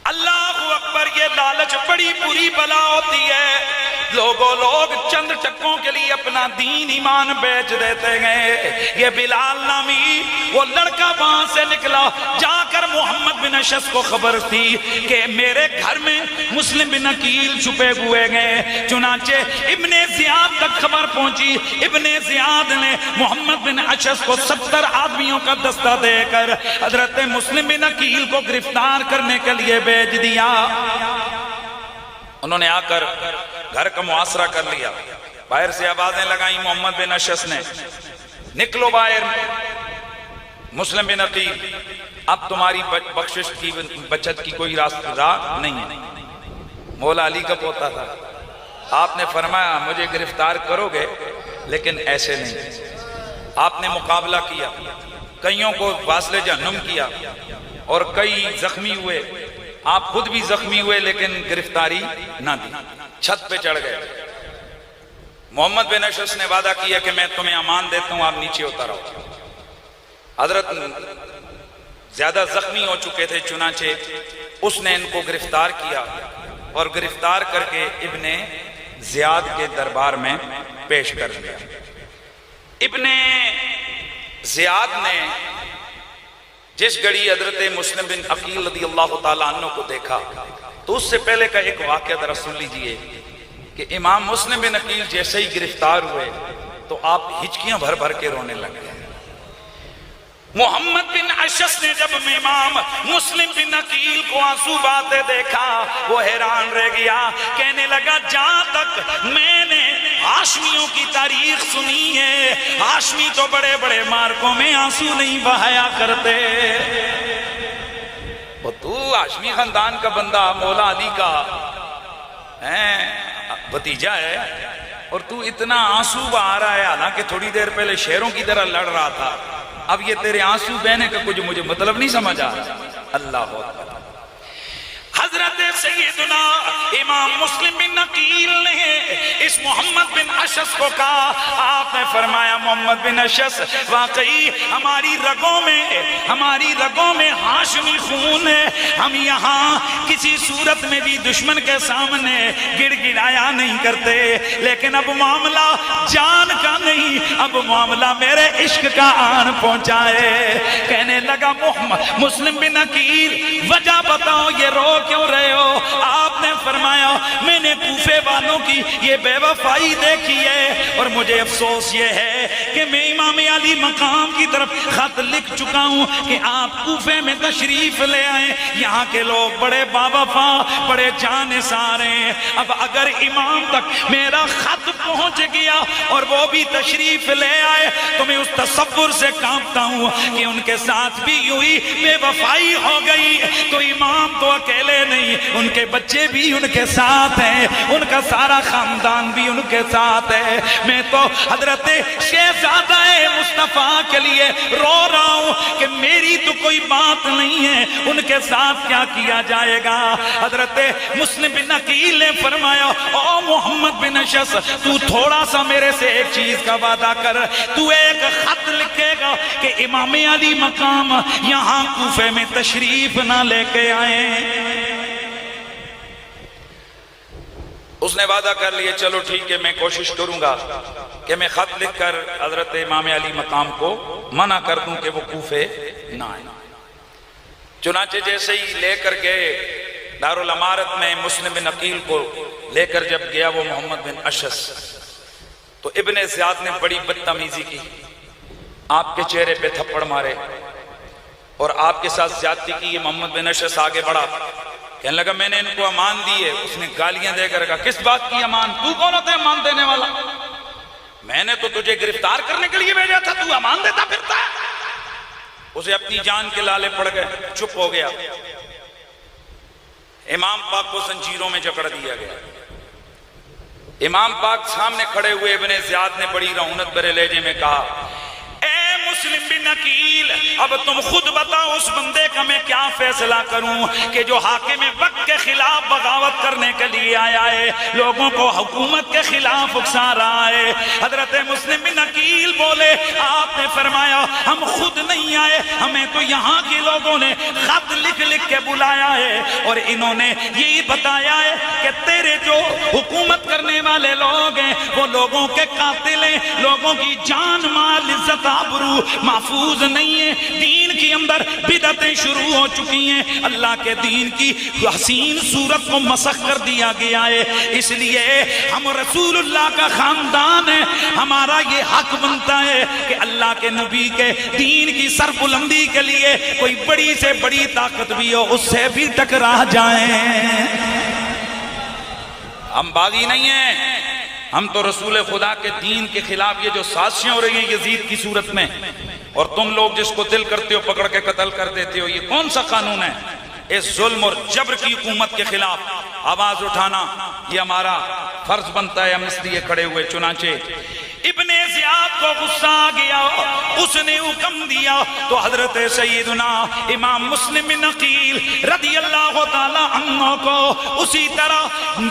اللہ اکبر، یہ لالچ بڑی بری بلا ہوتی ہے۔ لوگ چند ٹکوں کے لیے اپنا دین ایمان بیچ دیتے گئے۔ یہ بلال نامی وہ لڑکا وہاں سے نکلا، جا کر محمد بن اشعث کو خبر تھی کہ میرے گھر میں مسلم بن عقیل چھپے ہوئے گئے۔ چنانچہ ابن زیاد تک خبر پہنچی۔ ابن زیاد نے محمد بن اشعث کو 70 آدمیوں کا دستہ دے کر حضرت مسلم بن عقیل کو گرفتار کرنے کے لیے بھیج دیا۔ انہوں نے آ کر گھر کا محاصرہ کر لیا، باہر سے آوازیں لگائیں محمد بن اشعث نے، نکلو باہر مسلم بن عقیل، اب تمہاری بخشش کی بچت کی کوئی راہ نہیں ہے۔ مولا علی کا پوتا تھا، آپ نے فرمایا مجھے گرفتار کرو گے لیکن ایسے نہیں۔ آپ نے مقابلہ کیا، کئیوں کو واصل جہنم کیا اور کئی زخمی ہوئے، آپ خود بھی زخمی ہوئے لیکن گرفتاری نہ دی، چھت پہ چڑھ گئے۔ محمد بن اشعث نے وعدہ کیا کہ میں تمہیں امان دیتا ہوں، آپ نیچے اترو۔ حضرت زیادہ زخمی ہو چکے تھے، چنانچہ اس نے ان کو گرفتار کیا اور گرفتار کر کے ابن زیاد کے دربار میں پیش کر دیا۔ ابن زیاد نے جس گھڑی حضرت مسلم بن عقیل رضی اللہ تعالیٰ عنہ کو دیکھا تو اس سے پہلے کا ایک واقعہ ذرا سن لیجئے کہ امام مسلم بن عقیل جیسے ہی گرفتار ہوئے تو آپ ہچکیاں بھر بھر کے رونے لگ گئے۔ محمد بن اشعث نے جب امام مسلم بن عقیل کو آنسو بہاتے دیکھا وہ حیران رہ گیا، کہنے لگا جہاں تک میں نے ہاشمیوں کی تاریخ سنی ہے، ہاشمی تو بڑے بڑے مارکوں میں آنسو نہیں بہایا کرتے، وہ تو ہاشمی خاندان کا بندہ مولا علی کا بھتیجا ہے اور تو اتنا آنسو بہا رہا ہے، حالانکہ تھوڑی دیر پہلے شیروں کی طرح لڑ رہا تھا، اب یہ تیرے آنسو بہنے کا کچھ مجھے مطلب نہیں سمجھ آ رہا۔ اللہ اکبر۔ حضرت سیدنا امام مسلم بن عقیل نے اس محمد بن اشعث کو کہا، آپ نے فرمایا محمد بن اشعث واقعی ہماری رگوں میں ہاشمی خون ہے، ہم یہاں کسی صورت میں بھی دشمن کے سامنے گڑ گڑایا نہیں کرتے، لیکن اب معاملہ جان کا نہیں، اب معاملہ میرے عشق کا آن پہنچا ہے۔ کہنے لگا محمد مسلم بن عقیل وجہ بتاؤ، یہ رو کیوں رہے ہو؟ آپ نے فرمایا میں نے کوفے والوں کی یہ بے وفائی دیکھی ہے اور مجھے افسوس یہ ہے کہ میں امام علی مقام کی طرف خط لکھ چکا ہوں کہ آپ کوفے میں تشریف لے آئیں، یہاں کے لوگ بڑے باوفا بڑے جانثار ہیں، اب اگر امام تک میرا خط پہنچ گیا اور وہ بھی تشریف لے آئے تو میں اس تصور سے کانپتا ہوں کہ ان کے ساتھ بھی یوں ہی بے وفائی ہو گئی، تو امام تو اکیلے نہیں، ان کے بچے بھی ان کے ساتھ ہیں، ان کا سارا خاندان بھی ان کے ساتھ ہے، میں تو حضرت شہزادہ مصطفیٰ کے لیے رو رہا ہوں کہ میری تو کوئی بات نہیں ہے، ان کے ساتھ کیا کیا جائے گا۔ حضرت مسلم بن عقیل نے فرمایا او محمد بن اشعث تو تھوڑا سا میرے سے ایک چیز کا وعدہ کر، تو ایک خط لکھے گا کہ امام علی مقام یہاں کوفے میں تشریف نہ لے کے آئیں۔ اس نے وعدہ کر لیے چلو ٹھیک ہے میں کوشش کروں گا کہ میں خط لکھ کر حضرت امام علی مقام کو منع کر دوں کہ وہ کوفے نہ آئیں۔ چنانچہ جیسے ہی لے کر گئے دارالامارت میں مسلم بن عقیل کو لے کر جب گیا وہ محمد بن اشعث تو ابن زیاد نے بڑی بدتمیزی کی، آپ کے چہرے پہ تھپڑ مارے اور آپ کے ساتھ زیادتی کی۔ محمد بن اشعث آگے بڑھا، کہنے لگا میں نے ان کو امان دی ہے، اس نے گالیاں دے کر کہا کس بات کی امان؟ تو کون ہوتا ہے امان دینے والا؟ میں نے تو تجھے گرفتار کرنے کے لیے بھیجا تھا، تو امان دیتا پھرتا ہے؟ اسے اپنی جان کے لالے پڑ گئے، چپ ہو گیا۔ امام پاک کو زنجیروں میں جکڑ دیا گیا۔ امام پاک سامنے کھڑے ہوئے ابن زیاد نے بڑی رعونت بھرے لہجے میں کہا اے مسلم بن عقیل اب تم خود بتاؤ اس بندے کا میں کیا فیصلہ کروں کہ جو حاکم وقت کے خلاف بغاوت کرنے کے لیے آیا ہے، لوگوں کو حکومت کے خلاف اکسا رہا ہے۔ حضرت مسلم بن عقیل بولے آپ نے فرمایا ہم خود نہیں آئے، ہمیں تو یہاں کے لوگوں نے خط لکھ لکھ کے بلایا ہے اور انہوں نے یہی بتایا ہے کہ تیرے جو حکومت کرنے والے لوگ ہیں وہ لوگوں کے قاتل ہیں، لوگوں کی جان مال عزت آبرو محفوظ نہیں ہے، دین کے اندر بدعتیں شروع ہو چکی ہیں، اللہ کے دین کی حسین صورت کو مسخ کر دیا گیا ہے۔ اس لیے ہم رسول اللہ کا خاندان ہے، ہمارا یہ حق بنتا ہے کہ اللہ کے نبی کے دین کی سربلندی کے لیے کوئی بڑی سے بڑی طاقت بھی ہو اس سے بھی ٹکرا جائیں۔ ہم باغی نہیں ہیں، ہم تو رسول خدا کے دین کے خلاف یہ جو سازشیں ہو رہی ہیں یزید کی صورت میں، اور تم لوگ جس کو دل کرتے ہو پکڑ کے قتل کر دیتے ہو، یہ کون سا قانون ہے؟ اس ظلم اور جبر کی حکومت کے خلاف آواز اٹھانا یہ ہمارا فرض بنتا ہے، ہم اس لیے کھڑے ہوئے۔ چنانچہ ابن زیاد کو غصہ آ گیا، اس نے حکم دیا تو حضرت سیدنا امام مسلم بن عقیل رضی اللہ تعالی عنہ کو اسی طرح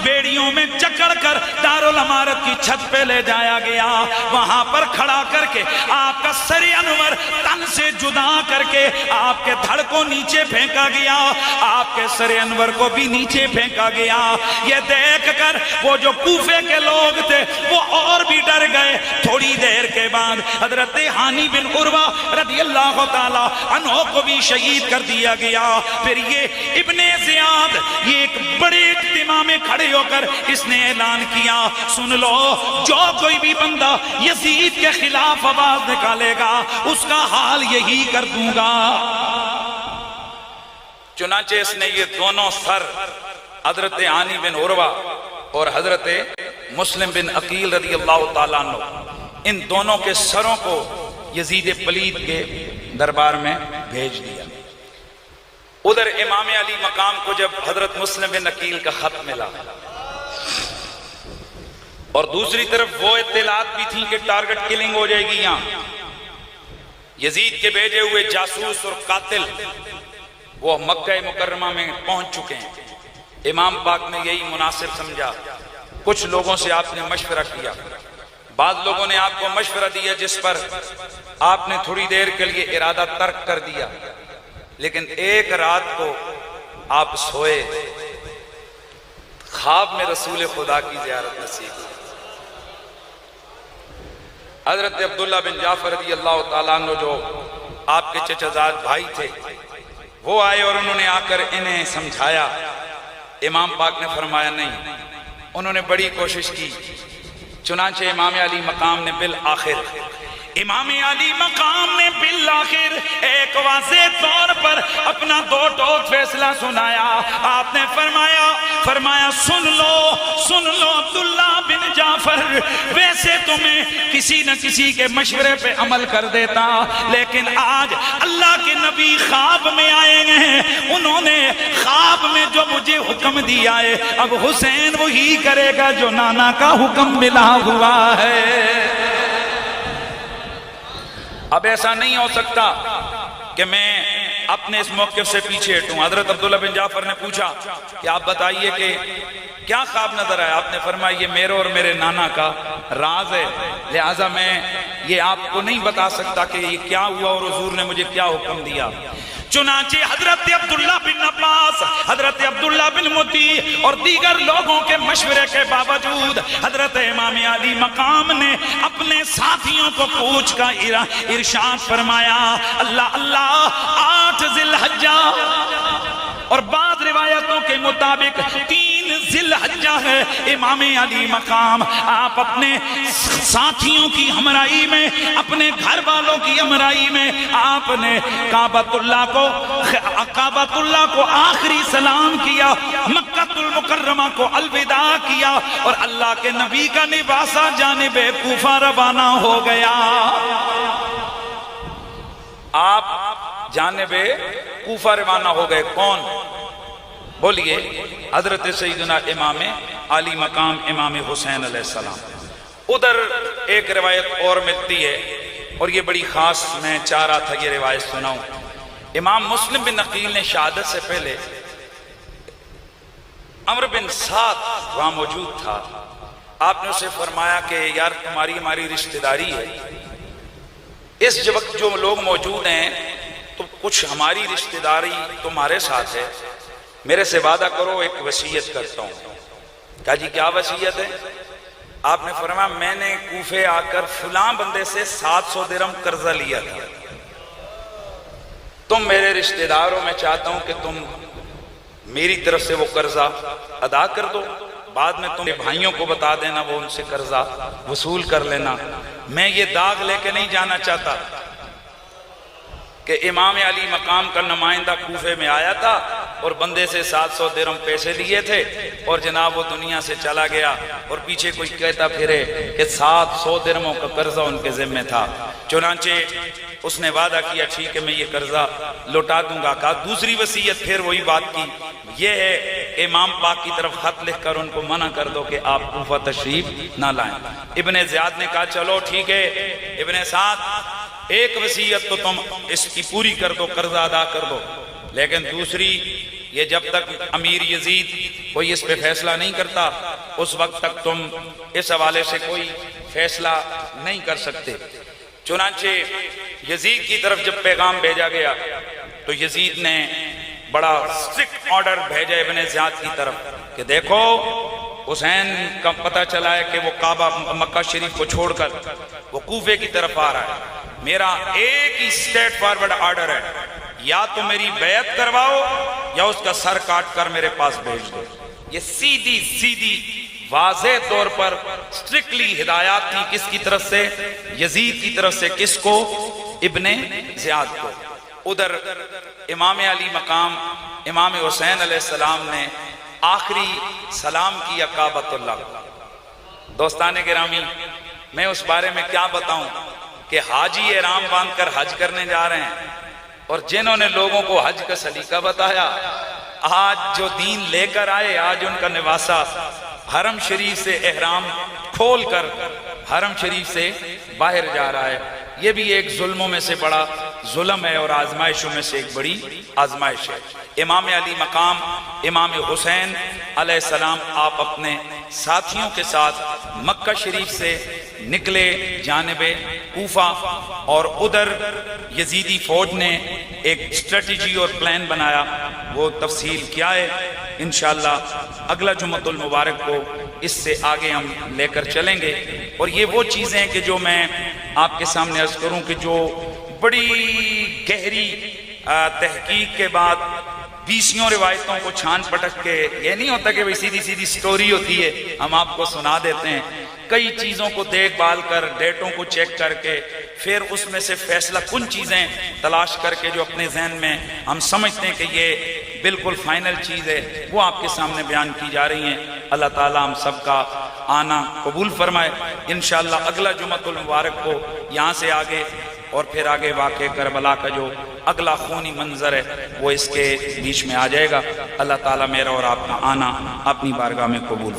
بیڑیوں میں جکڑ کر دارالامارت کی چھت پہ لے جایا گیا، وہاں پر کھڑا کر کے آپ کا سر انور تن سے جدا کر کے آپ کے دھڑ کو نیچے پھینکا گیا، آپ کے سر انور کو بھی نیچے پھینکا گیا۔ یہ دیکھ کر وہ جو کوفے کے لوگ تھے وہ اور بھی ڈر گئے۔ تھوڑی دیر کے بعد حضرت ہانی بن عروہ رضی اللہ تعالی عنہ کو بھی شہید کر دیا گیا۔ پھر یہ ابن زیاد یہ ایک بڑے اجتماع میں کھڑے ہو کر اس نے اعلان کیا، سن لو جو کوئی بھی بندہ یزید کے خلاف آواز نکالے گا اس کا حال یہی کر دوں گا۔ چنانچہ اس نے یہ دونوں سر حضرت ہانی بن عروہ اور حضرت مسلم بن عقیل رضی اللہ تعالیٰ عنہ ان دونوں کے سروں کو یزید پلید کے دربار میں بھیج دیا۔ ادھر امام علی مقام کو جب حضرت مسلم بن عقیل کا خط ملا اور دوسری طرف وہ اطلاعات بھی تھیں کہ ٹارگٹ کلنگ ہو جائے گی، یہاں یزید کے بھیجے ہوئے جاسوس اور قاتل وہ مکہ مکرمہ میں پہنچ چکے ہیں۔ امام پاک نے یہی مناسب سمجھا، کچھ لوگوں سے آپ نے مشورہ کیا، بعض لوگوں نے آپ کو مشورہ دیا جس پر آپ نے تھوڑی دیر کے لیے ارادہ ترک کر دیا، لیکن ایک رات کو آپ سوئے، خواب میں رسول خدا کی زیارت نصیب ہوئی۔ حضرت عبداللہ بن جعفر رضی اللہ تعالیٰ عنہ جو آپ کے چچا زاد بھائی تھے وہ آئے اور انہوں نے آ کر انہیں سمجھایا۔ امام پاک نے فرمایا نہیں، انہوں نے بڑی کوشش کی، چنانچہ امام علی مقام نے بالآخر ایک واضح طور پر اپنا دو ٹوک فیصلہ سنایا۔ آپ نے فرمایا سن لو عبداللہ بن جعفر، ویسے تمہیں کسی نہ کسی کے مشورے پہ عمل کر دیتا، لیکن آج اللہ کے نبی خواب میں آئے ہیں، انہوں نے خواب میں جو مجھے حکم دیا ہے اب حسین وہی کرے گا جو نانا کا حکم ملا ہوا ہے۔ اب ایسا نہیں ہو سکتا کہ میں اپنے اس موقف سے پیچھے ہٹوں۔ حضرت عبداللہ بن جعفر نے پوچھا کہ آپ بتائیے کہ کیا خواب نظر آیا؟ آپ نے فرمایا یہ میرے اور میرے نانا کا راز ہے، لہٰذا میں یہ آپ کو نہیں بتا سکتا کہ یہ کیا ہوا اور حضور نے مجھے کیا حکم دیا۔ چنانچہ حضرت عبداللہ بن عباس، حضرت عبداللہ بن مطیع اور دیگر لوگوں کے مشورے کے باوجود حضرت امام علی مقام نے اپنے ساتھیوں کو پوچھ کر ارشاد فرمایا، اللہ 8 ذی الحجہ اور بعض روایتوں کے مطابق 3 ذی الحجہ ہے، امام علی مقام آپ اپنے ساتھیوں کی ہمراہی میں، اپنے گھر والوں کی ہمراہی میں آپ نے کعبۃ اللہ کو آخری سلام کیا، مکہ المکرمہ کو الوداع کیا اور اللہ کے نبی کا نواسہ جانب کوفہ روانہ ہو گیا۔ آپ جانب کوفہ روانہ ہو گئے، کون بولیے؟ حضرت سیدنا امام علی مقام امام حسین علیہ السلام۔ ادھر ایک روایت اور ملتی ہے اور یہ بڑی خاص میں چاہ رہا تھا یہ روایت سناؤں. امام مسلم بن عقیل نے شہادت سے پہلے عمرو بن سعد وہاں موجود تھا. آپ نے اسے فرمایا کہ یار تمہاری ہماری رشتہ داری ہے، اس وقت جو لوگ موجود ہیں تو کچھ ہماری رشتہ داری تمہارے ساتھ ہے، میرے سے وعدہ کرو ایک وصیت کرتا ہوں. کہا جی کیا وصیت ہے؟ آپ نے فرمایا میں نے کوفے آ کر فلاں بندے سے 700 درہم قرضہ لیا تھا، تم میرے رشتہ داروں میں چاہتا ہوں کہ تم میری طرف سے وہ قرضہ ادا کر دو، بعد میں تم بھائیوں کو بتا دینا وہ ان سے قرضہ وصول کر لینا. میں یہ داغ لے کے نہیں جانا چاہتا کہ امام علی مقام کا نمائندہ کوفے میں آیا تھا اور بندے سے 700 درہم پیسے لیے تھے اور جناب وہ دنیا سے چلا گیا اور پیچھے کوئی کہتا پھرے کہ 700 درہموں کا قرضہ ان کے ذمہ تھا. چنانچہ اس نے وعدہ کیا ٹھیک ہے میں یہ قرضہ لوٹا دوں گا. کہا دوسری وصیت پھر وہی بات کی، یہ ہے امام پاک کی طرف خط لکھ کر ان کو منع کر دو کہ آپ کوفہ تشریف نہ لائیں. ابن زیاد نے کہا چلو ٹھیک ہے ابن سعد ایک وصیت تو تم اس کی پوری کر دو، قرضہ ادا کر دو، لیکن دوسری یہ جب تک امیر یزید کوئی اس پہ فیصلہ نہیں کرتا اس وقت تک تم اس حوالے سے کوئی فیصلہ نہیں کر سکتے. چنانچہ یزید کی طرف جب پیغام بھیجا گیا تو یزید نے بڑا سٹرکٹ آرڈر بھیجا ابن زیاد کی طرف کہ دیکھو حسین کا پتہ چلا ہے کہ وہ کعبہ مکہ شریف کو چھوڑ کر وہ کوفے کی طرف آ رہا ہے، میرا ایک ہی سٹیٹ فارورڈ آرڈر ہے، یا تو میری بیعت کرواؤ یا اس کا سر کاٹ کر میرے پاس بھیج دو. یہ سیدھی واضح طور پر سٹرکٹلی ہدایات تھی کس کی طرف سے؟ یزید کی طرف سے. کس کو؟ ابن زیاد کو. ادھر امام علی مقام امام حسین علیہ السلام نے آخری سلام کیا کعبۃ اللہ. دوستان گرامی میں اس بارے میں کیا بتاؤں کہ حاجی احرام باندھ کر حج کرنے جا رہے ہیں اور جنہوں نے لوگوں کو حج کا سلیقہ بتایا، آج جو دین لے کر آئے، آج ان کا نواسہ حرم شریف سے احرام کھول کر حرم شریف سے باہر جا رہا ہے. یہ بھی ایک ظلموں میں سے بڑا ظلم ہے اور آزمائشوں میں سے ایک بڑی آزمائش ہے. امام علی مقام امام حسین علیہ السلام آپ اپنے ساتھیوں کے ساتھ مکہ شریف سے نکلے جانب کوفہ، اور ادھر یزیدی فوج نے ایک اسٹریٹجی اور پلان بنایا. وہ تفصیل کیا ہے انشاءاللہ اگلا جمعۃ المبارک کو اس سے آگے ہم لے کر چلیں گے. اور یہ وہ چیزیں ہیں کہ جو میں آپ کے سامنے عرض کروں کہ جو بڑی گہری تحقیق کے بعد 20 روایتوں کو چھان پٹک کے، یہ نہیں ہوتا کہ سیدھی سٹوری ہوتی ہے ہم آپ کو سنا دیتے ہیں، کئی چیزوں کو دیکھ بھال کر ڈیٹوں کو چیک کر کے پھر اس میں سے فیصلہ کن چیزیں تلاش کر کے جو اپنے ذہن میں ہم سمجھتے ہیں کہ یہ بالکل فائنل چیز ہے وہ آپ کے سامنے بیان کی جا رہی ہیں. اللہ تعالیٰ ہم سب کا آنا قبول فرمائے. انشاءاللہ اگلا جمعۃ المبارک کو یہاں سے آگے اور پھر آگے واقع کربلا کا جو اگلا خونی منظر ہے وہ اس کے بیچ میں آ جائے گا. اللہ تعالیٰ میرا اور آپ کا آنا اپنی بارگاہ میں قبول